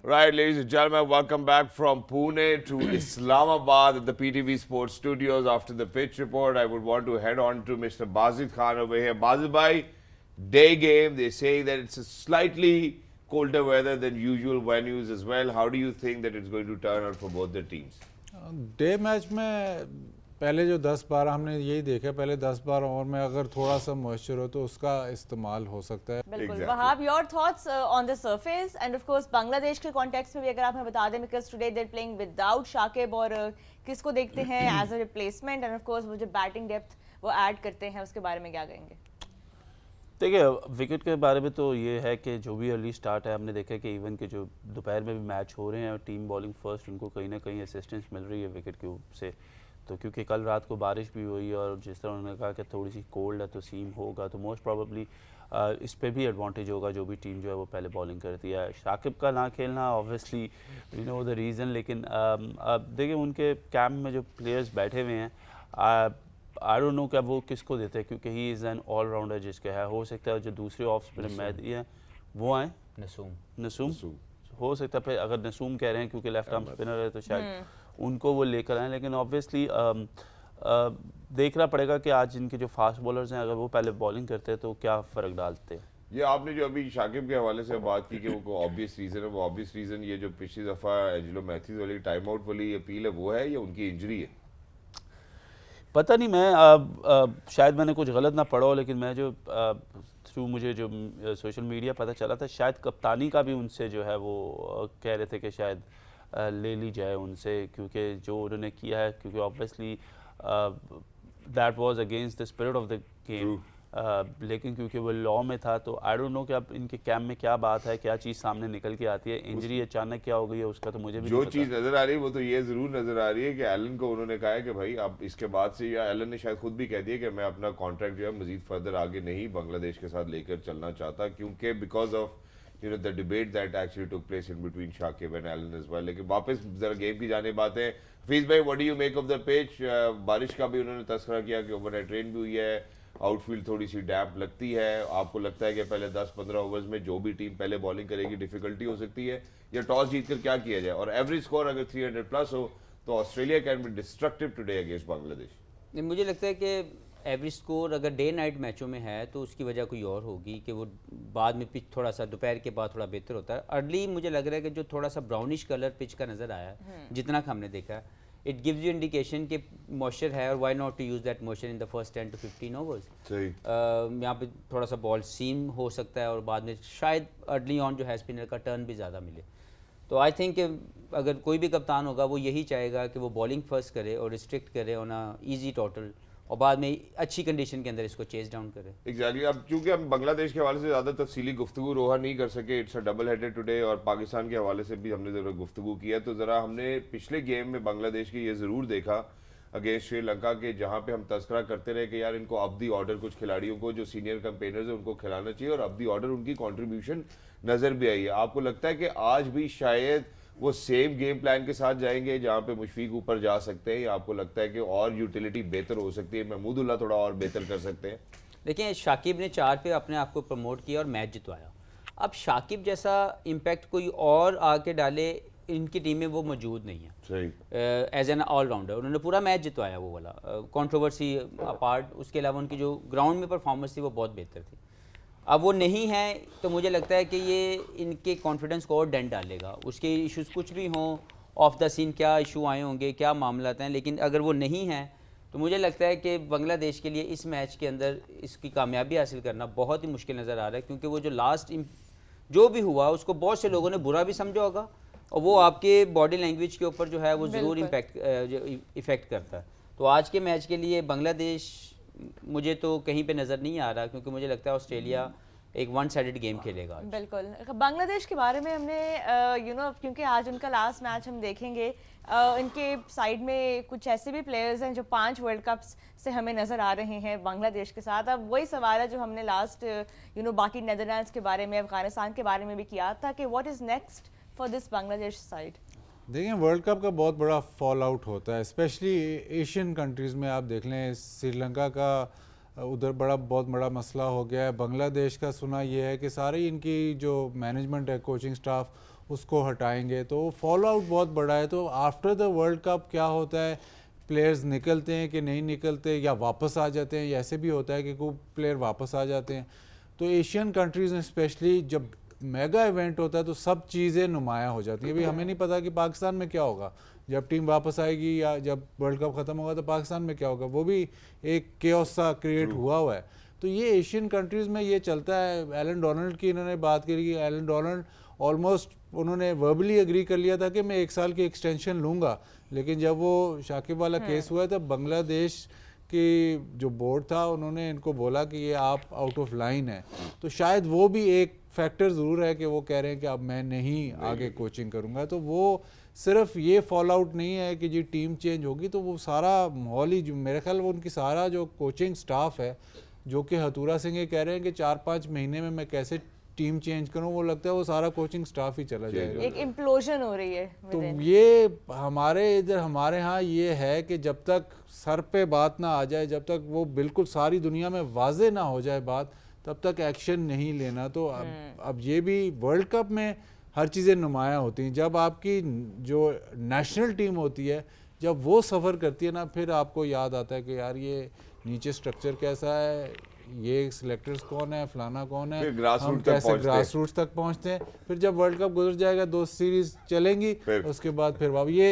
Right, ladies and gentlemen, welcome back from Pune to Islamabad at the PTV Sports Studios. After the pitch report, I would want to head on to Mr. Bazid Khan over here. Bazid bhai, day game, they say that it's a slightly colder weather than usual venues as well. How do you think that it's going to turn out for both the teams? Day match में पहले जो 10-12 हमने यही देखा, पहले 10-12 over में अगर थोड़ा सा मॉइस्चर हो तो उसका इस्तेमाल हो सकता है। बिल्कुल। Wahab, your thoughts on the surface and of course Bangladesh के कॉन्टेक्स्ट में भी अगर आप हमें बता दें, because today they are playing without Shakib, और किसको देखते हैं as a replacement, and of course वो जो बैटिंग डेप्थ वो ऐड करते हैं, उसके बारे में क्या कहेंगे? देखिए, विकेट के बारे में तो ये है कि जो भी अर्ली स्टार्ट है, हमने देखा कि इवन के जो दोपहर में भी मैच हो रहे हैं और टीम बॉलिंग फर्स्ट, उनको कहीं ना कहीं असिस्टेंस मिल रही है विकेट के से। तो क्योंकि कल रात को बारिश भी हुई और जिस तरह उन्होंने कहा कि थोड़ी सी कोल्ड है तो सीम होगा, तो मोस्ट प्रॉबली इस पे भी एडवांटेज होगा जो भी टीम जो है वो पहले बॉलिंग करती है। शाकिब का ना खेलना obviously you know the reason, लेकिन देखिए उनके कैंप में जो प्लेयर्स बैठे हुए हैं, आई डोंट नो क्या वो किसको देते हैं, क्योंकि ही इज़ एन ऑलराउंडर जिसके है। हो सकता है जो दूसरे ऑफ स्पिनर मैच है वो आए, नसूम हो सकता है। फिर अगर नसूम कह रहे हैं क्योंकि लेफ्ट आर्म स्पिनर है तो शायद उनको वो लेकर आए। लेकिन ऑब्वियसली देखना पड़ेगा कि आज इनके जो फास्ट बॉलर्स हैं अगर वो पहले बॉलिंग करते हैं तो क्या फ़र्क डालते हैं। ये आपने जो अभी शाकिब के हवाले से बात की कि वो ऑब्वियस रीज़न है, वो ऑब्वियस रीज़न ये जो पिछली दफ़ा एंजेलो मैथ्यूज वाली टाइम आउट वाली अपील है वो है या उनकी इंजरी है? पता नहीं, मैं शायद मैंने कुछ गलत ना पढ़ा हो, लेकिन मैं जो थ्रू मुझे जो सोशल मीडिया पता चला था, शायद कप्तानी का भी उनसे जो है वो कह रहे थे कि शायद ले ली जाए उनसे, क्योंकि जो उन्होंने किया है, क्योंकि obviously that was against the spirit of the game. लेकिन क्योंकि वो लॉ में था, तो आई डोंट नो कि अब इनके कैम्प में क्या बात है, क्या चीज़ सामने निकल के आती है। इंजरी अचानक क्या हो गई है उसका तो मुझे भी जो चीज़ नज़र आ रही है वो तो ये ज़रूर नज़र आ रही है कि एलन को उन्होंने कहा है कि भाई अब इसके बाद से, या एलन ने शायद खुद भी कह दिया कि मैं अपना कॉन्ट्रैक्ट जो है मजीद फर्दर आगे नहीं बांग्लादेश के साथ लेकर चलना चाहता, क्योंकि because of you know the debate that actually took place in between Shakib and Alan as well. लेकिन वापस जरा गेम की जाने बातें, फीस भाई what do you make of the pitch? बारिश का भी उन्होंने तस्करा किया कि ओवरनाइट रेन भी हुई है, आउटफील्ड थोड़ी सी डैम्प लगती है, आपको लगता है कि पहले 10-15 ओवर्स में जो भी टीम पहले बॉलिंग करेगी डिफिकल्टी हो सकती है, या टॉस जीतकर क्या किया जाए? और एवरेज स्कोर अगर 300 प्लस हो तो Australia can be destructive today against Bangladesh. मुझे लगता है कि एवरेज स्कोर अगर डे नाइट मैचों में है तो उसकी वजह कोई और होगी कि वो बाद में पिच थोड़ा सा दोपहर के बाद थोड़ा बेहतर होता है। अर्ली मुझे लग रहा है कि जो थोड़ा सा ब्राउनिश कलर पिच का नज़र आया जितना हमने देखा है, इट गिव्स यू इंडिकेशन कि मॉइस्चर है और why not to use that moisture in the first 10 to 15 overs. सही। यहाँ पे थोड़ा सा बॉल सीम हो सकता है और बाद में शायद अर्ली ऑन जो है स्पिनर का टर्न भी ज़्यादा मिले। तो आई थिंक अगर कोई भी कप्तान होगा वो यही चाहेगा कि वो बॉलिंग फर्स्ट करे और रिस्ट्रिक्ट करे ऑन अ ईजी टोटल, और बाद में अच्छी कंडीशन के अंदर इसको चेज डाउन करे। एग्जैक्टली। अब चूंकि हम बांग्लादेश के हवाले से ज़्यादा तफसीली गुफ्तगू रोहा नहीं कर सके, it's a double headed today, और पाकिस्तान के हवाले से भी हमने ज़रा गुफ्तगू किया, तो ज़रा हमने पिछले गेम में बांग्लादेश की ये ज़रूर देखा अगेंस्ट श्रीलंका के, जहाँ पे हम तस्करा करते रहे कि यार इनको अब दी ऑर्डर कुछ खिलाड़ियों को जो सीनियर कैंपेनर्स है उनको खिलाना चाहिए, और अब दी ऑर्डर उनकी कॉन्ट्रीब्यूशन नज़र भी आई है। आपको लगता है कि आज भी शायद वो सेम गेम प्लान के साथ जाएंगे जहाँ पे मुशफीक ऊपर जा सकते हैं, या आपको लगता है कि और यूटिलिटी बेहतर हो सकती है, महमूदुल्लाह थोड़ा और बेहतर कर सकते हैं? देखिए, शाकिब ने 4 पे अपने आप को प्रमोट किया और मैच जितवाया। अब शाकिब जैसा इम्पैक्ट कोई और आके डाले इनकी टीम में वो मौजूद नहीं है सही। As an allrounder. उन्होंने पूरा मैच जितवाया वो वाला, कंट्रोवर्सी अपार्ट, उसके अलावा उनकी जो ग्राउंड में परफॉर्मेंस थी वो बहुत बेहतर थी। अब वो नहीं है तो मुझे लगता है कि ये इनके कॉन्फिडेंस को और डेंट डालेगा। उसके इश्यूज़ कुछ भी हों, ऑफ द सीन क्या इशू आए होंगे, क्या मामला हैं, लेकिन अगर वो नहीं है तो मुझे लगता है कि बांग्लादेश के लिए इस मैच के अंदर इसकी कामयाबी हासिल करना बहुत ही मुश्किल नज़र आ रहा है, क्योंकि वो जो लास्ट जो भी हुआ उसको बहुत से लोगों ने बुरा भी समझा होगा, और वो आपके बॉडी लैंग्वेज के ऊपर जो है वो ज़रूर इफ़ेक्ट करता है। तो आज के मैच के लिए बांग्लादेश मुझे तो कहीं पे नज़र नहीं आ रहा, क्योंकि मुझे लगता है ऑस्ट्रेलिया एक वन साइडेड गेम खेलेगा। बिल्कुल। बांग्लादेश के बारे में हमने क्योंकि आज उनका लास्ट मैच हम देखेंगे, इनके साइड में कुछ ऐसे भी प्लेयर्स हैं जो 5 वर्ल्ड कप्स से हमें नज़र आ रहे हैं बांग्लादेश के साथ। अब वही सवाल है जो हमने लास्ट बाकी नीदरलैंड्स के बारे में, अफगानिस्तान के बारे में भी किया था कि what is next for this Bangladesh side. देखिए, वर्ल्ड कप का बहुत बड़ा फॉल आउट होता है, स्पेशली एशियन कंट्रीज़ में। आप देख लें, श्रीलंका का उधर बहुत बड़ा मसला हो गया है। बांग्लादेश का सुना ये है कि सारी इनकी जो मैनेजमेंट है, कोचिंग स्टाफ, उसको हटाएंगे, तो फॉल आउट बहुत बड़ा है। तो आफ्टर द वर्ल्ड कप क्या होता है, प्लेयर्स निकलते हैं कि नहीं निकलते, या वापस आ जाते हैं, या ऐसे भी होता है कि कोई प्लेयर वापस आ जाते हैं। तो एशियन कंट्रीज़ में स्पेशली जब मेगा इवेंट होता है तो सब चीज़ें नुमायाँ हो जाती हैं। अभी हमें नहीं पता कि पाकिस्तान में क्या होगा जब टीम वापस आएगी, या जब वर्ल्ड कप ख़त्म होगा तो पाकिस्तान में क्या होगा, वो भी एक केओस सा क्रिएट हुआ है। तो ये एशियन कंट्रीज़ में ये चलता है। एलन डोनाल्ड की इन्होंने बात करी कि एलन डोनाल्ड ऑलमोस्ट उन्होंने वर्बली एग्री कर लिया था कि मैं 1 साल की एक्सटेंशन लूँगा, लेकिन जब वो शाकिब वाला केस हुआ तब बांग्लादेश की जो बोर्ड था उन्होंने इनको बोला कि ये आप आउट ऑफ लाइन है। तो शायद वो भी एक फैक्टर ज़रूर है कि वो कह रहे हैं कि अब मैं नहीं आगे कोचिंग करूँगा। तो वो सिर्फ ये फॉल आउट नहीं है कि जी टीम चेंज होगी, तो वो सारा माहौल ही, मेरे ख्याल वो उनकी सारा जो कोचिंग स्टाफ है, जो कि हतूरा सिंह ये कह रहे हैं कि 4-5 महीने में मैं कैसे टीम चेंज करूं, वो लगता है वो सारा कोचिंग स्टाफ ही चला जाएगा। एक इम्प्लोजन हो रही है। तो ये हमारे इधर हमारे यहाँ ये है कि जब तक सर पे बात ना आ जाए, जब तक वो बिल्कुल सारी दुनिया में वाजे ना हो जाए बात, तब तक एक्शन नहीं लेना। तो अब ये भी वर्ल्ड कप में हर चीज़ें नुमायाँ होती हैं। जब आपकी जो नेशनल टीम होती है, जब वो सफ़र करती है ना, फिर आपको याद आता है कि यार ये नीचे स्ट्रक्चर कैसा है, ये सिलेक्टर्स कौन है, फलाना कौन है, हम कैसे ग्रास रूट्स तक पहुंचते हैं। फिर जब वर्ल्ड कप गुजर जाएगा, 2 सीरीज चलेंगी, उसके बाद फिर ये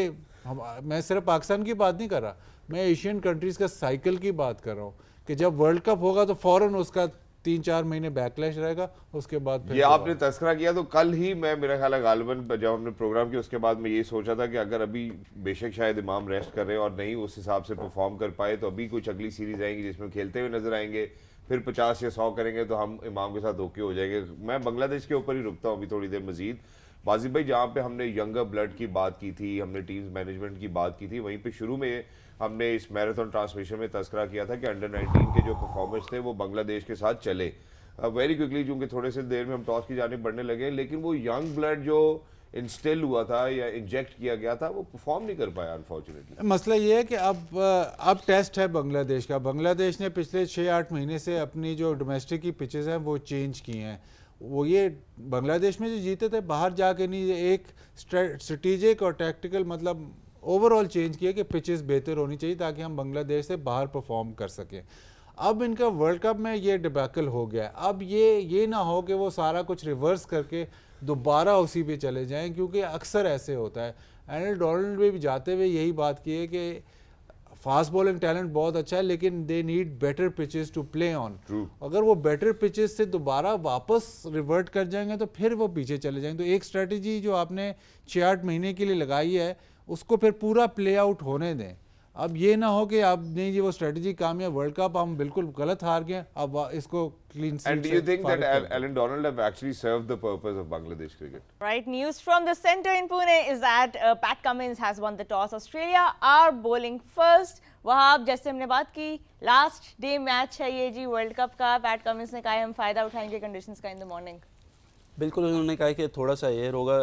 मैं सिर्फ पाकिस्तान की बात नहीं कर रहा, मैं एशियन कंट्रीज़ का साइकिल की बात कर रहा हूँ कि जब वर्ल्ड कप होगा तो फ़ौरन उसका 3-4 महीने बैकलैश रहेगा, उसके बाद फिर ये आपने तस्करा किया। तो कल ही मैं, मेरा ख्याल है गालिबन जब हमने प्रोग्राम किया उसके बाद मैं ये सोचा था कि अगर अभी बेशक शायद इमाम रेस्ट कर रहे हैं और नहीं उस हिसाब से परफॉर्म कर पाए, तो अभी कुछ अगली सीरीज आएंगी जिसमें खेलते हुए नजर आएंगे, फिर 50 या 100 करेंगे तो हम इमाम के साथ ओके हो जाएंगे। मैं बांग्लादेश के ऊपर ही रुकता हूँ अभी थोड़ी देर मजीद। बाजिद भाई, जहाँ पे हमने यंगर ब्लड की बात की थी, हमने टीम्स मैनेजमेंट की बात की थी, वहीं पे शुरू में हमने इस मैराथन ट्रांसमिशन में तस्करा किया था कि अंडर 19 के जो परफॉर्मेंस थे वो बांग्लादेश के साथ चले। वेरी क्विकली, क्योंकि थोड़े से देर में हम टॉस की जानिब बढ़ने लगे, लेकिन वो यंग ब्लड जो इंस्टिल हुआ था या इंजेक्ट किया गया था वो परफॉर्म नहीं कर पाया अनफॉर्चुनेटली। मसला ये है कि अब टेस्ट है बांग्लादेश का। बांग्लादेश ने पिछले 6-8 महीने से अपनी जो डोमेस्टिक की पिचेस हैं वो चेंज की हैं। वो ये बांग्लादेश में जो जीते थे बाहर जाके नहीं, एक स्ट्रेटेजिक और टैक्टिकल मतलब ओवरऑल चेंज किया कि पिचेस बेहतर होनी चाहिए ताकि हम बांग्लादेश से बाहर परफॉर्म कर सकें। अब इनका वर्ल्ड कप में ये डिबैकल हो गया। अब ये ना हो कि वो सारा कुछ रिवर्स करके दोबारा उसी पे चले जाएं, क्योंकि अक्सर ऐसे होता है। एंड डोनाल्ड भी जाते हुए यही बात की है कि फास्ट बॉलिंग टैलेंट बहुत अच्छा है, लेकिन they need better pitches to play on. अगर वो बेटर पिचेस से दोबारा वापस रिवर्ट कर जाएंगे तो फिर वो पीछे चले जाएंगे। तो एक स्ट्रेटजी जो आपने 6-8 महीने के लिए लगाई है उसको फिर पूरा प्ले आउट होने दें। अब ये ना हो कि आप नहीं जी वो स्ट्रेटजी कामयाब, वर्ल्ड कप हम बिल्कुल गलत हार गए, अब इसको clean sweep. And do you think that Alan Donald have actually served the purpose of Bangladesh cricket? Right, news from the center in Pune is that Pat Cummins has won the toss. Australia are bowling first. Wahab, जैसे हमने बात की, last day match है ये जी world cup का। PAT Cummins ने कहा हम फायदा उठाएंगे कंडीशंस का इन द मॉर्निंग। बिल्कुल, उन्होंने कहा कि थोड़ा सा एयर होगा,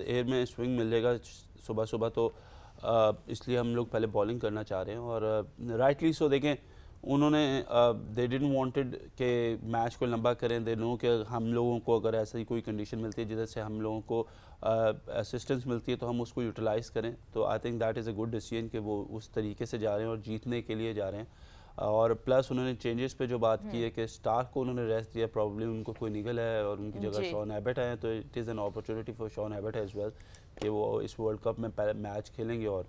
एयर में स्विंग मिल जाएगा सुबह सुबह, तो इसलिए हम लोग पहले बॉलिंग करना चाह रहे हैं। और राइटली सो देखें, उन्होंने दे डिडंट वांटेड कि मैच को लंबा करें। दे नो कि हम लोगों को अगर ऐसी कोई कंडीशन मिलती है जिससे हम लोगों को असिस्टेंस मिलती है तो हम उसको यूटिलाइज़ करें। तो आई think that is a good decision कि वो उस तरीके से जा रहे हैं और जीतने के लिए जा रहे हैं। और प्लस उन्होंने चेंजेस पे जो बात की है कि स्टार्क को उन्होंने रेस्ट दिया, प्रॉब्लम उनको कोई निगल है और उनकी जगह शॉन एबट है, तो it is an opportunity for Shaun Abbott as well कि वो इस वर्ल्ड कप में मैच खेलेंगे और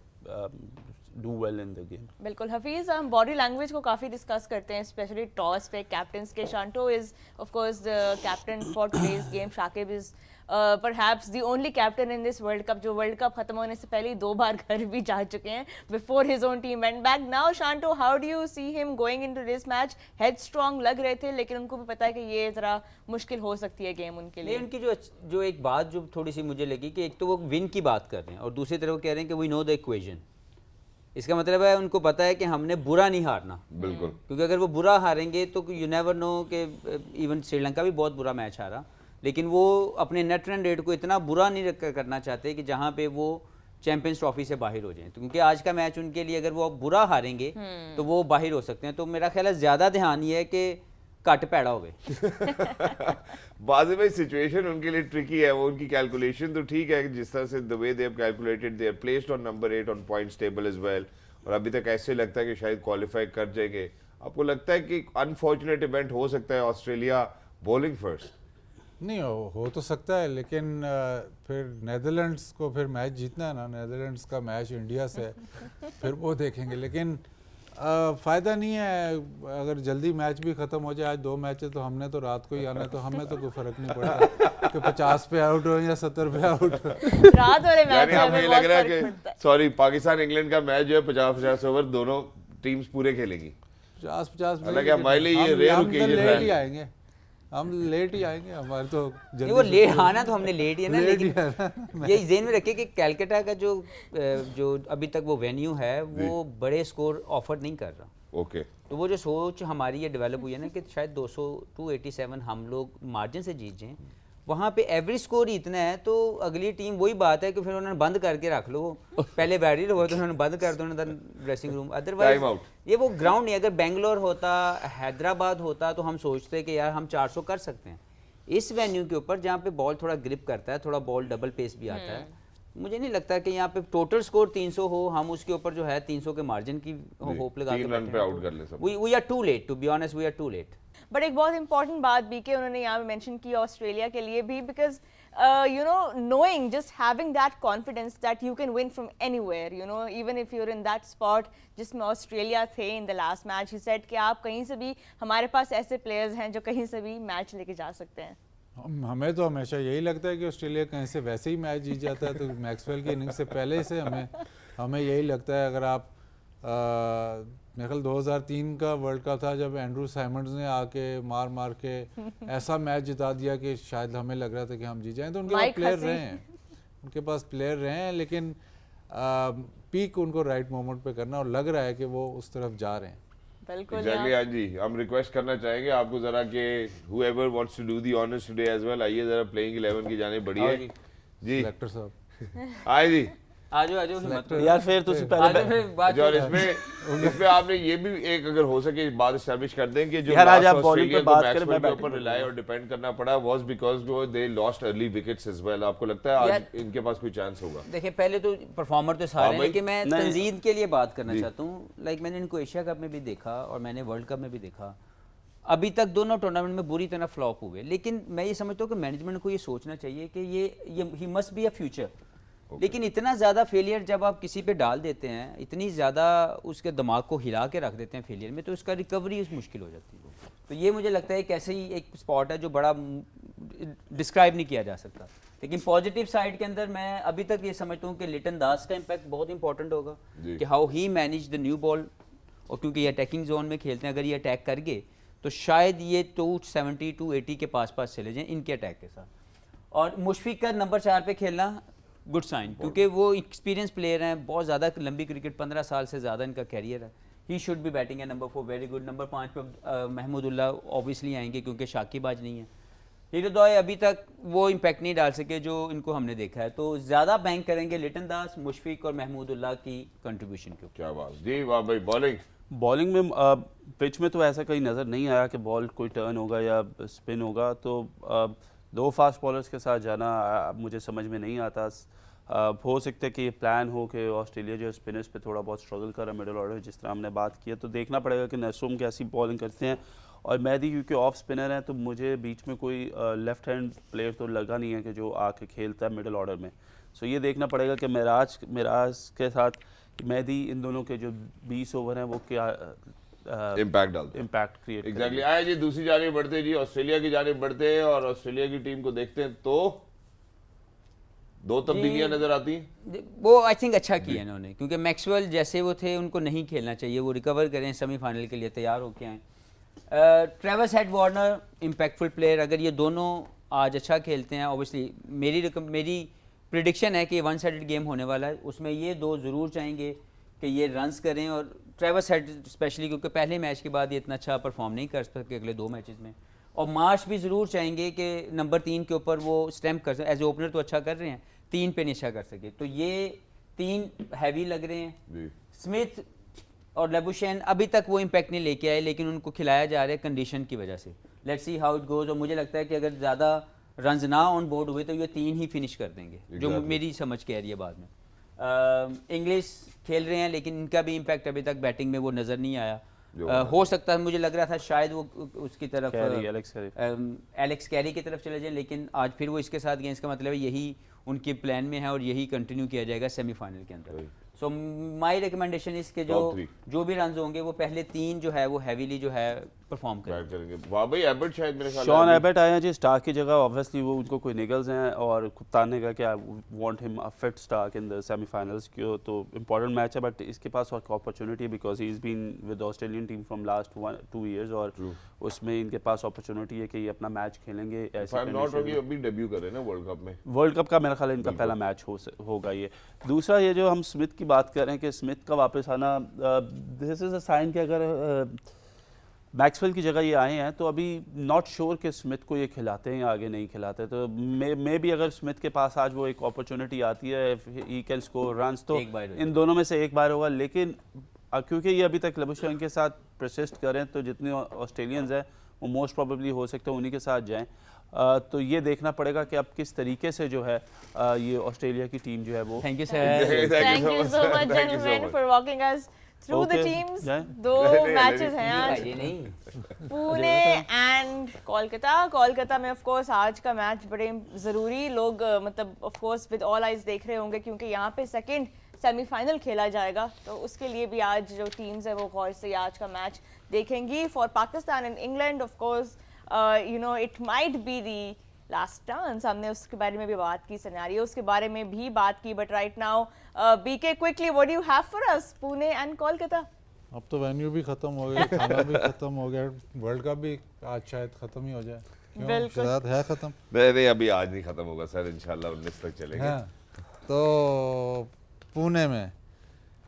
do well in the game. बिल्कुल हफीज़, हम बॉडी लैंग्वेज को काफ़ी डिस्कस करते हैं, स्पेशली टॉस पे कैप्टन्स के। Shanto is of course the captain for today's game. Shakib is perhaps the only captain in this world cup जो वर्ल्ड कप खत्म होने से पहले ही 2 बार घर भी जा चुके हैं before his own team went back. Now Shanto, how do you see him going into this match? Head strong लग रहे थे, लेकिन उनको भी पता है कि ये ज़रा मुश्किल हो सकती है गेम उनके लिए। उनकी जो एक बात जो थोड़ी सी मुझे लगी कि एक तो वो विन की बात कर रहे हैं और दूसरी तरफ वो कह रहे हैं कि वी नो द इक्वेशन। इसका मतलब है उनको पता है कि हमने बुरा नहीं हारना। बिल्कुल, क्योंकि अगर वो बुरा हारेंगे तो यू नेवर नो कि इवन श्रीलंका भी बहुत बुरा मैच हारा, लेकिन वो अपने नेट रन रेट को इतना बुरा नहीं करना चाहते कि जहाँ पे वो चैंपियंस ट्रॉफी से बाहर हो जाएं। तो क्योंकि आज का मैच उनके लिए अगर वो बुरा हारेंगे तो वो बाहर हो सकते हैं। तो मेरा ख्याल है ज़्यादा ध्यान ये है कि कट पैड़ा हो गए। बाज़ में सिचुएशन उनके लिए ट्रिकी है। वो उनकी कैलकुलेशन तो ठीक है कि जिस तरह से the way they have calculated, they are placed on number 8 on points table as well, और अभी तक ऐसे लगता है कि शायद क्वालिफाई कर जाएंगे। आपको लगता है कि अनफॉर्चुनेट इवेंट हो सकता है ऑस्ट्रेलिया बॉलिंग फर्स्ट? नहीं हो तो सकता है, लेकिन फिर नेदरलैंड्स को फिर मैच जीतना है ना। नेदरलैंड्स का मैच इंडिया से है, फिर वो देखेंगे। लेकिन फ़ायदा नहीं है अगर जल्दी मैच भी ख़त्म हो जाए। आज 2 मैच है तो हमने तो रात को ही आना है, तो हमें तो कोई फ़र्क नहीं पड़ता कि 50 पे आउट हो या 70 पे आउट हो। रात वाले मैच यानी हमें लग रहा है कि सॉरी, पाकिस्तान इंग्लैंड का मैच जो है 50-50 ओवर दोनों टीम्स पूरे खेलेंगी। 50-50 हालांकि हमारे लिए ये रेयर ओकेजन है। लेट ही आएंगे, हम लेट ही आएंगे। हमारे तो जल्दी वो लेट आना तो हमने लेट ही है ना, लेकिन ये ज़हन में रखे कि कैलकाटा का जो अभी तक वो वेन्यू है वो बड़े स्कोर ऑफर नहीं कर रहा। ओके, तो वो जो सोच हमारी ये डेवलप हुई है ना कि शायद 287 हम लोग मार्जिन से जीत जाएं, वहाँ पे एवरेज स्कोर ही इतना है तो अगली टीम वही बात है कि फिर उन्होंने बंद करके रख लो। पहले बैटरी हो तो उन्होंने बंद कर दो ड्रेसिंग रूम। अदरवाइज ये वो ग्राउंड नहीं। अगर बेंगलोर होता, हैदराबाद होता तो हम सोचते कि यार हम 400 कर सकते हैं। इस वेन्यू के ऊपर जहाँ पे बॉल थोड़ा ग्रिप करता है, थोड़ा बॉल डबल पेस भी आता है, मुझे नहीं लगता कि यहाँ पे टोटल स्कोर 300 हो, हम उसके ऊपर जो है 300 के मार्जिन की होप लगा के 3 रन पे आउट कर ले सब। We are too late, to be honest we are too late. But एक बहुत इंपॉर्टेंट बात भी कि उन्होंने यहाँ पे मेंशन की ऑस्ट्रेलिया के लिए भी, because you know, knowing, just having that confidence that you can win from anywhere, you know, even if you're in that spot जिसमें ऑस्ट्रेलिया थे in the last match, he said कि आप कहीं से भी, हमारे पास ऐसे प्लेयर्स हैं जो कहीं से भी मैच लेके जा सकते हैं। हमें तो हमेशा यही लगता है कि ऑस्ट्रेलिया कहीं से वैसे ही मैच जीत जाता है। तो मैक्सवेल की इनिंग्स से पहले से हमें यही लगता है। अगर आप मेरे ख्याल 2003 का वर्ल्ड कप था जब एंड्रू साइमंड्स ने आके मार के ऐसा मैच जिता दिया कि शायद हमें लग रहा था कि हम जीत जाएं। तो उनके पास प्लेयर रहे हैं, लेकिन पीक उनको राइट मोमेंट पे करना, और लग रहा है कि वो उस तरफ जा रहे हैं। बिल्कुल एग्जैक्टली। यार। हाँ जी, हम रिक्वेस्ट करना चाहेंगे आपको जरा कि whoever wants to do the honors today as well, आइए जरा प्लेइंग 11 की जाने बढ़िए आओ जी। जी। डायरेक्टर साहब आए जी। आजो आजो हिम्मत करो। यार फिर तुसी पहले आजो फिर बात और इसमें आपने ये भी एक अगर हो सके बात एस्टैब्लिश कर दें कि जो यार, आज last आप bowling पे ऑस्ट्रेलिया को बात करें, मैक्सवेल मैं के batting ऊपर पे रिलाय और डिपेंड करना पड़ा was because they lost early wickets as well. आपको लगता है आज यार- इनके पास कोई चांस होगा? देखिए पहले तो परफॉर्मर तो सारे हाँ हैं, भाई। लेकिन मैं नहीं। तंजीद के लिए बात करना चाहता हूँ। लाइक मैंने इनको एशिया कप में भी देखा और मैंने वर्ल्ड कप में भी देखा। अभी तक दोनों टूर्नामेंट में बुरी तरह फ्लॉप हुए, लेकिन मैं ये समझता हूँ कि मैनेजमेंट को ये सोचना चाहिए कि ये he must be a future. लेकिन इतना ज़्यादा फेलियर जब आप किसी पे डाल देते हैं, इतनी ज़्यादा उसके दिमाग को हिला के रख देते हैं फेलियर में, तो उसका रिकवरी मुश्किल हो जाती है। तो ये मुझे लगता है एक ऐसे ही एक स्पॉट है जो बड़ा डिस्क्राइब नहीं किया जा सकता। लेकिन पॉजिटिव साइड के अंदर मैं अभी तक ये समझता हूँ कि लिटन दास का इम्पैक्ट बहुत इंपॉर्टेंट होगा जी। कि how he manage the new ball. और क्योंकि ये अटैकिंग जोन में खेलते हैं, अगर ये अटैक कर गए तो शायद ये 270 280 के पास चले जाएं इनके अटैक के साथ। और मुशफिक का नंबर 4 पे खेलना गुड साइन, क्योंकि वो एक्सपीरियंस प्लेयर हैं, बहुत ज़्यादा लंबी क्रिकेट, 15 साल से ज़्यादा इनका कैरियर है। ही शुड बी बैटिंग है। Number 4 very good. नंबर 5 पे महमूदुल्लाह ऑब्वियसली आएंगे क्योंकि शाकिब आज नहीं है। हीरोदॉय अभी तक वो इम्पैक्ट नहीं डाल सके जो इनको हमने देखा है, तो ज़्यादा बैंक करेंगे लिटन दास, मुशफिक और महमूदुल्लाह की कंट्रीब्यूशन के ऊपर। क्या बात जी। वाह भाई। बॉलिंग बॉलिंग में पिच में तो ऐसा कहीं नज़र नहीं आया कि बॉल कोई टर्न होगा या स्पिन होगा, तो दो फास्ट बॉलर्स के साथ जाना मुझे समझ में नहीं आता। हो सकता है कि ये प्लान हो कि ऑस्ट्रेलिया जो स्पिनर्स पे थोड़ा बहुत स्ट्रगल कर रहा है मिडिल ऑर्डर, जिस तरह हमने बात की है, तो देखना पड़ेगा कि नसरुम कैसी बॉलिंग करते हैं। और मेहदी क्योंकि ऑफ स्पिनर हैं, तो मुझे बीच में कोई लेफ्ट हैंड प्लेयर तो लगा नहीं है कि जो आके खेलता है मिडिल ऑर्डर में। सो ये देखना पड़ेगा कि मिराज के साथ मेहदी, इन दोनों के जो 20 ओवर हैं वो क्या इम्पैक्ट डालते हैं। Impact create exactly. आए जी, दूसरी जानिब बढ़ते जी, ऑस्ट्रेलिया की जानिब बढ़ते हैं और ऑस्ट्रेलिया की टीम को देखते हैं तो दो तब्दीलियां नजर आती हैं। वो आई थिंक अच्छा किया इन्होंने, क्योंकि मैक्सवेल जैसे वो थे उनको नहीं खेलना चाहिए, वो रिकवर करें, सेमीफाइनल के लिए तैयार होके आए। Travis head Warner impactful player, अगर ये दोनों आज अच्छा खेलते हैं, ऑब्वियसली मेरी प्रिडिक्शन है कि वन साइडेड गेम होने वाला है, उसमें ये दो ज़रूर चाहेंगे कि ये रन्स करें। और ट्रेविस हेड स्पेशली क्योंकि पहले मैच के बाद ये इतना अच्छा परफॉर्म नहीं कर सके अगले 2 मैचेस में। और मार्श भी ज़रूर चाहेंगे कि नंबर 3 के ऊपर वो स्टैम्प कर सकें। एज ए ओपनर तो अच्छा कर रहे हैं, 3 पे नहीं अच्छा कर सके, तो ये 3 हैवी लग रहे हैं। जी। स्मिथ और लेबुशेन अभी तक वो इम्पैक्ट नहीं लेके आए, लेकिन उनको खिलाया जा रहा है कंडीशन की वजह से। Let's see how it goes. और मुझे लगता है कि अगर ज़्यादा रन्स ना ऑन बोर्ड हुए तो ये 3 ही फिनिश कर देंगे, जो मेरी समझ के आ रही है बाद में। इंग्लिश खेल रहे हैं, लेकिन इनका भी इम्पैक्ट अभी तक बैटिंग में वो नज़र नहीं आया। हो सकता है, मुझे लग रहा था शायद वो उसकी तरफ एलेक्स कैरी की तरफ चले जाएं, लेकिन आज फिर वो इसके साथ गए। इसका मतलब है यही उनके प्लान में है और यही कंटिन्यू किया जाएगा सेमीफाइनल के अंदर। सो माय रिकमेंडेशन इस के जो भी रन होंगे वो पहले 3 जो है वो हैवीली जो है परफॉर्म करेंगे। वाह भाई, एबर्ट शायद मेरे ख्याल शॉन एबर्ट आए हैं जी स्टार्क की जगह। ऑब्वियसली वो उनको कोई निगल्स हैं और कप्तान ने कहा कि I want him a fit Starc in the semifinals, क्यों तो इंपॉर्टेंट मैच है। बट इसके पास और opportunity because he is been with Australian team from last 1-2 years, और उसमें इनके पास अपॉर्चुनिटी है कि ये अपना मैच खेलेंगे। ऐसे नॉट होगी, अभी डेब्यू कर रहे हैं ना वर्ल्ड कप में। वर्ल्ड कप का मेरा ख्याल है इनका पहला मैच होगा ये। दूसरा, ये जो हम स्मिथ की बात कर रहे हैं कि स्मिथ का वापस आना, दिस इज़ अ साइन कि अगर मैक्सवेल की जगह ये आए हैं तो अभी नॉट श्योर कि स्मिथ को ये खिलाते हैं या आगे नहीं खिलाते। तो मे भी अगर स्मिथ के पास आज वो एक अपॉर्चुनिटी आती है, ही कैन स्कोर रन्स, तो इन दोनों में से एक बार होगा। लेकिन क्योंकि ये अभी तक लेबुशेन के साथ परसिस्ट करें, तो जितने ऑस्ट्रेलियंस हैं वो मोस्ट प्रोबेबली हो सकते हैं उन्हीं के साथ जाएं। तो ये देखना पड़ेगा कि अब किस तरीके से जो है ये ऑस्ट्रेलिया की टीम जो है वो। Thank you sir. Thank you so much, gentlemen, for walking us through the teams. दो मैचेस हैं आज, ये नहीं पुणे एंड कोलकाता में ऑफ कोर्स आज का मैच बड़े ज़रूरी लोग मतलब of course with all eyes देख रहे होंगे, क्योंकि यहाँ पे सेकंड सेमीफाइनल खेला जाएगा, तो उसके लिए भी आज जो टीम्स है वो गौर से आज का मैच देखेंगी। For Pakistan and England of course you know it might be the last chance, हमने उसके बारे में भी बात की, सिनेरियोस के बारे में भी बात की, but right now BK quickly what do you have for us Pune and Kolkata? अब तो वेन्यू भी खत्म हो गया, खाना भी खत्म हो गया, वर्ल्ड कप भी आज शायद खत्म ही हो जाए। बिल्कुल है खत्म। नहीं, अभी आज नहीं खत्म होगा सर, इंशाल्लाह 19 तक चलेगा। तो पुणे में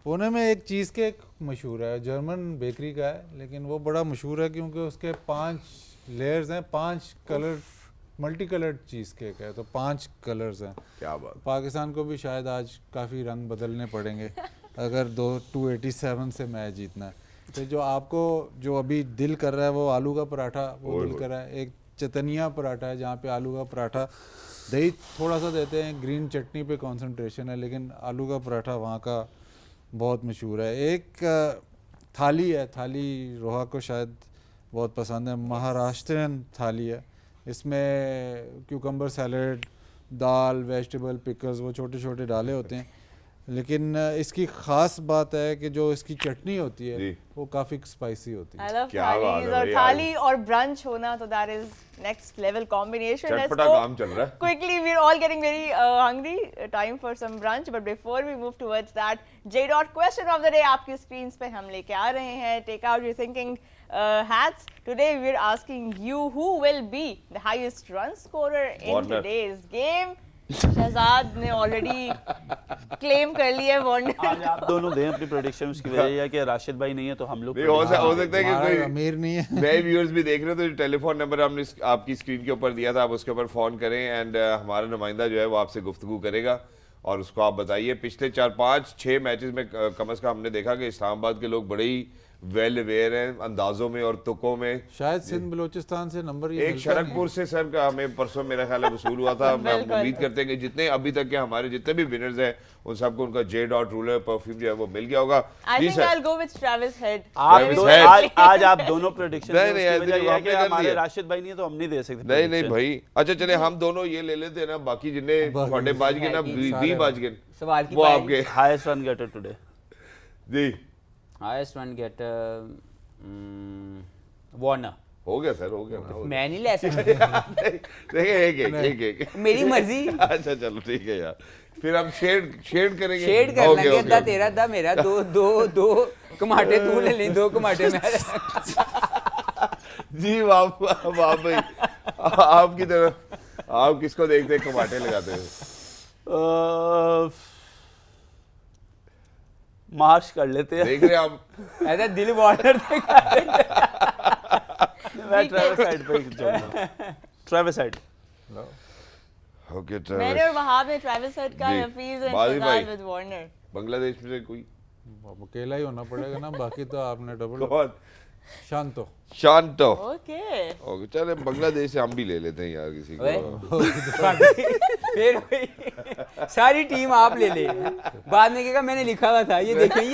पुणे में एक चीज़ केक मशहूर है, जर्मन बेकरी का है, लेकिन वो बड़ा मशहूर है क्योंकि उसके 5 लेयर्स हैं, 5 colour multi coloured cheese cake है, तो 5 कलर्स हैं। क्या बात। पाकिस्तान को भी शायद आज काफ़ी रंग बदलने पड़ेंगे अगर 287 से मैच जीतना है। तो जो आपको जो अभी दिल कर रहा है वो आलू का पराठा, वो दिल कर रहा है। एक चतनिया पराठा है जहाँ पे आलू का पराठा, दही थोड़ा सा देते हैं, ग्रीन चटनी पे कंसंट्रेशन है, लेकिन आलू का पराठा वहाँ का बहुत मशहूर है। एक थाली है, थाली रोहा को शायद बहुत पसंद है, महाराष्ट्रियन थाली है। इसमें क्यूकम्बर सैलड, दाल, वेजिटेबल, पिकल्स वो छोटे छोटे डाले होते हैं, लेकिन इसकी ख़ास बात है कि जो इसकी चटनी होती है वो काफ़ी स्पाइसी होती है। I love क्या बात है थालीज, और भाई, थाली और ब्रंच होना तो that is next level combination. चटपटा काम चल रहा है। Quickly, we're all getting very hungry. Time for some brunch. But before we move towards that, J. Question of the day आपकी screens पे हम लेके आ रहे हैं. Take out your thinking hats. Today we're asking you who will be the highest run scorer in Warner. today's game. Shahzad ने already claim कर लिया है वार्नर। आज आप दोनों दें अपनी प्रेडिक्शन। उसकी वजह यह है कि राशिद भाई नहीं है तो हम लोग नहीं, हो सकता है कि हमारा कोई अमीर नहीं है। नए व्यूअर्स भी देख रहे हो तो टेलीफोन नंबर हमने आपकी स्क्रीन के ऊपर दिया था, आप उसके ऊपर फ़ोन करें एंड हमारा नुमाइंदा जो है वो आपसे गुफ्तगू करेगा और उसको आप बताइए। पिछले 4-5-6 मैचेस में कम अज़ कम हमने देखा कि इस्लामाबाद के लोग बड़े ही वेल अवेयर हैं अंदाजों में और तुकों में। शायद सिंध बलोचिस्तान से नंबर ये एक मिलता नहीं है। शरकपुर से सर का हमें परसों मेरा ख्याल है वसूल हुआ था। मैं उम्मीद करते हैं कि जितने अभी तक के हमारे जितने भी विनर्स हैं उन सबको उनका J. रूलर परफ्यूम जो है वो मिल गया होगा। I जी think sir. I'll go with Travis Head. Travis Head। आज आप दोनों प्रेडिक्शन नहीं, नहीं, उसकी वजह ऐसे यह है कि आपने कर हमारे दिया। राशिद भाई नहीं है तो हम नहीं दे सकते नहीं नहीं prediction। भाई, अच्छा चले हम दोनों ये ले लेते हैं ना, बाकी जितने बाकी थोड़े बाज गए ना सारे 20 बाज गए सवाल की वो पारी। आपके। Highest run getter today. जी हाईएस्ट रन गेट वार्नर। हो गया सर, हो गया ना, हो गया। मैं नहीं ले सकता, देखिए एक मेरी मर्जी। अच्छा चलो ठीक है यार, फिर हम शेड करेंगे। शेड कर ओके, लेंगे, ओके, अद्धा ओके। तेरा अद्धा मेरा, दो कमाटे तू ले ली, 2 कमाटे मैं। जी वाह वाह भाई, आपकी तरफ आप किसको देखते हैं कमाटे लगाते हो? मार्च कर लेते हैं। देख रहे हैं आप। ऐसा दिल वार्नर मैं ट्रेविस साइड पे जाऊंगा। Travis side. ओके मैंने और वहाब ने ट्रैविस हेड का, जी। हफीज एंड बाजी भाई। Shahzad with Warner. बांग्लादेश में से कोई अब अकेला ही होना पड़ेगा ना, बाकी तो आपने डबल। बहुत शांतो। शांतो। ओके। ओके चले बांग्लादेश से हम भी ले लेते हैं यार किसी ओए। को। फिर वही सारी टीम आप ले ले, बाद में कहेगा मैंने लिखा हुआ था, ये देखे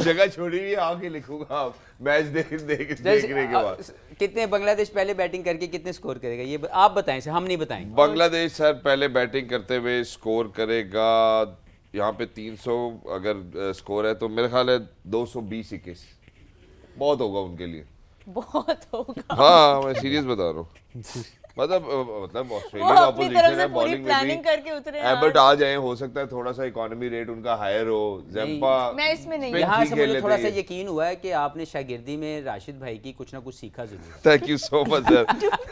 जगह छोड़ी हुई है, आके लिखूंगा आप मैच देखने के बाद। कितने बांग्लादेश पहले बैटिंग करके कितने स्कोर करेगा ये आप बताएं, हम नहीं बताएंगे। बांग्लादेश सर पहले बैटिंग करते हुए स्कोर करेगा यहाँ पे 300 अगर स्कोर है तो मेरे ख्याल है 220-21 बहुत होगा उनके लिए। बहुत होगा। हाँ मैं सीरियस बता रहा हूँ। मतलब वो ऑस्ट्रेलियन अपनी तरफ ऑपोजिशन से है, पूरी बॉलिंग में प्लानिंग भी करके उतरे हैं एबर्ट आ जाए, हो सकता है थोड़ा सा इकोनॉमी रेट उनका हायर हो। ज़ेम्पा मैं इसमें नहीं स्पिन यहाँ ठीक से खेल मुझे लेते थोड़ा सा हैं। यकीन हुआ है कि आपने शागिर्दी में राशिद भाई की कुछ ना कुछ सीखा जरूर। Thank you so much sir,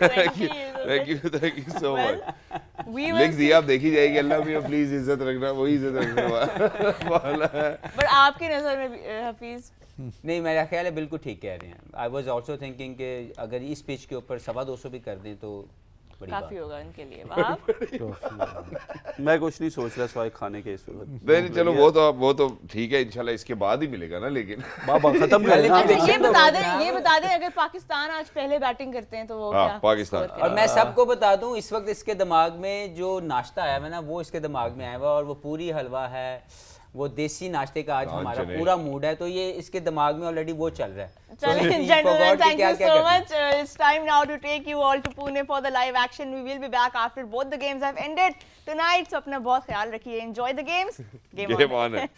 thank you 20 thank you so much. We लिख will दिया, आप देखी जाएगी। अल्लाह मियां प्लीज इज्जत रखना, वही इज्जत रखने वाला है। बट आपकी नजर में भी, हफीज नहीं मेरा ख्याल है बिल्कुल ठीक कह रहे हैं। आई वॉज ऑल्सो थिंकिंग कि अगर इस पिच के ऊपर 225 भी कर दें तो बड़ी काफी बात। होगा उनके लिए। वहाब मैं कुछ नहीं सोच रहा सवाई खाने के इस वक्त। नहीं चलो वो तो ठीक है, इंशाल्लाह इसके बाद ही मिलेगा ना। लेकिन बाबा खत्म कर लेना। अच्छा ये बता दें अगर पाकिस्तान आज पहले बैटिंग करते हैं तो वो हाँ, क्या पाकिस्तान। स्कोर और मैं सबको बता दूं इस वक्त इसके दिमाग में जो नाश्ता आया है ना वो इसके दिमाग में आया हुआ, और वो पूरी हलवा है, वो देसी नाश्ते का आज हमारा चने। पूरा मूड है, तो ये इसके दिमाग में ऑलरेडी वो चल रहा है। Gentlemen, So, he forgot कि thank you क्या-क्या so करना है। much. It's time now to take you all to Pune for the live action. We will be back after both the games have ended tonight. So अपना बहुत ख्याल रखिए. Enjoy the games. Game on. है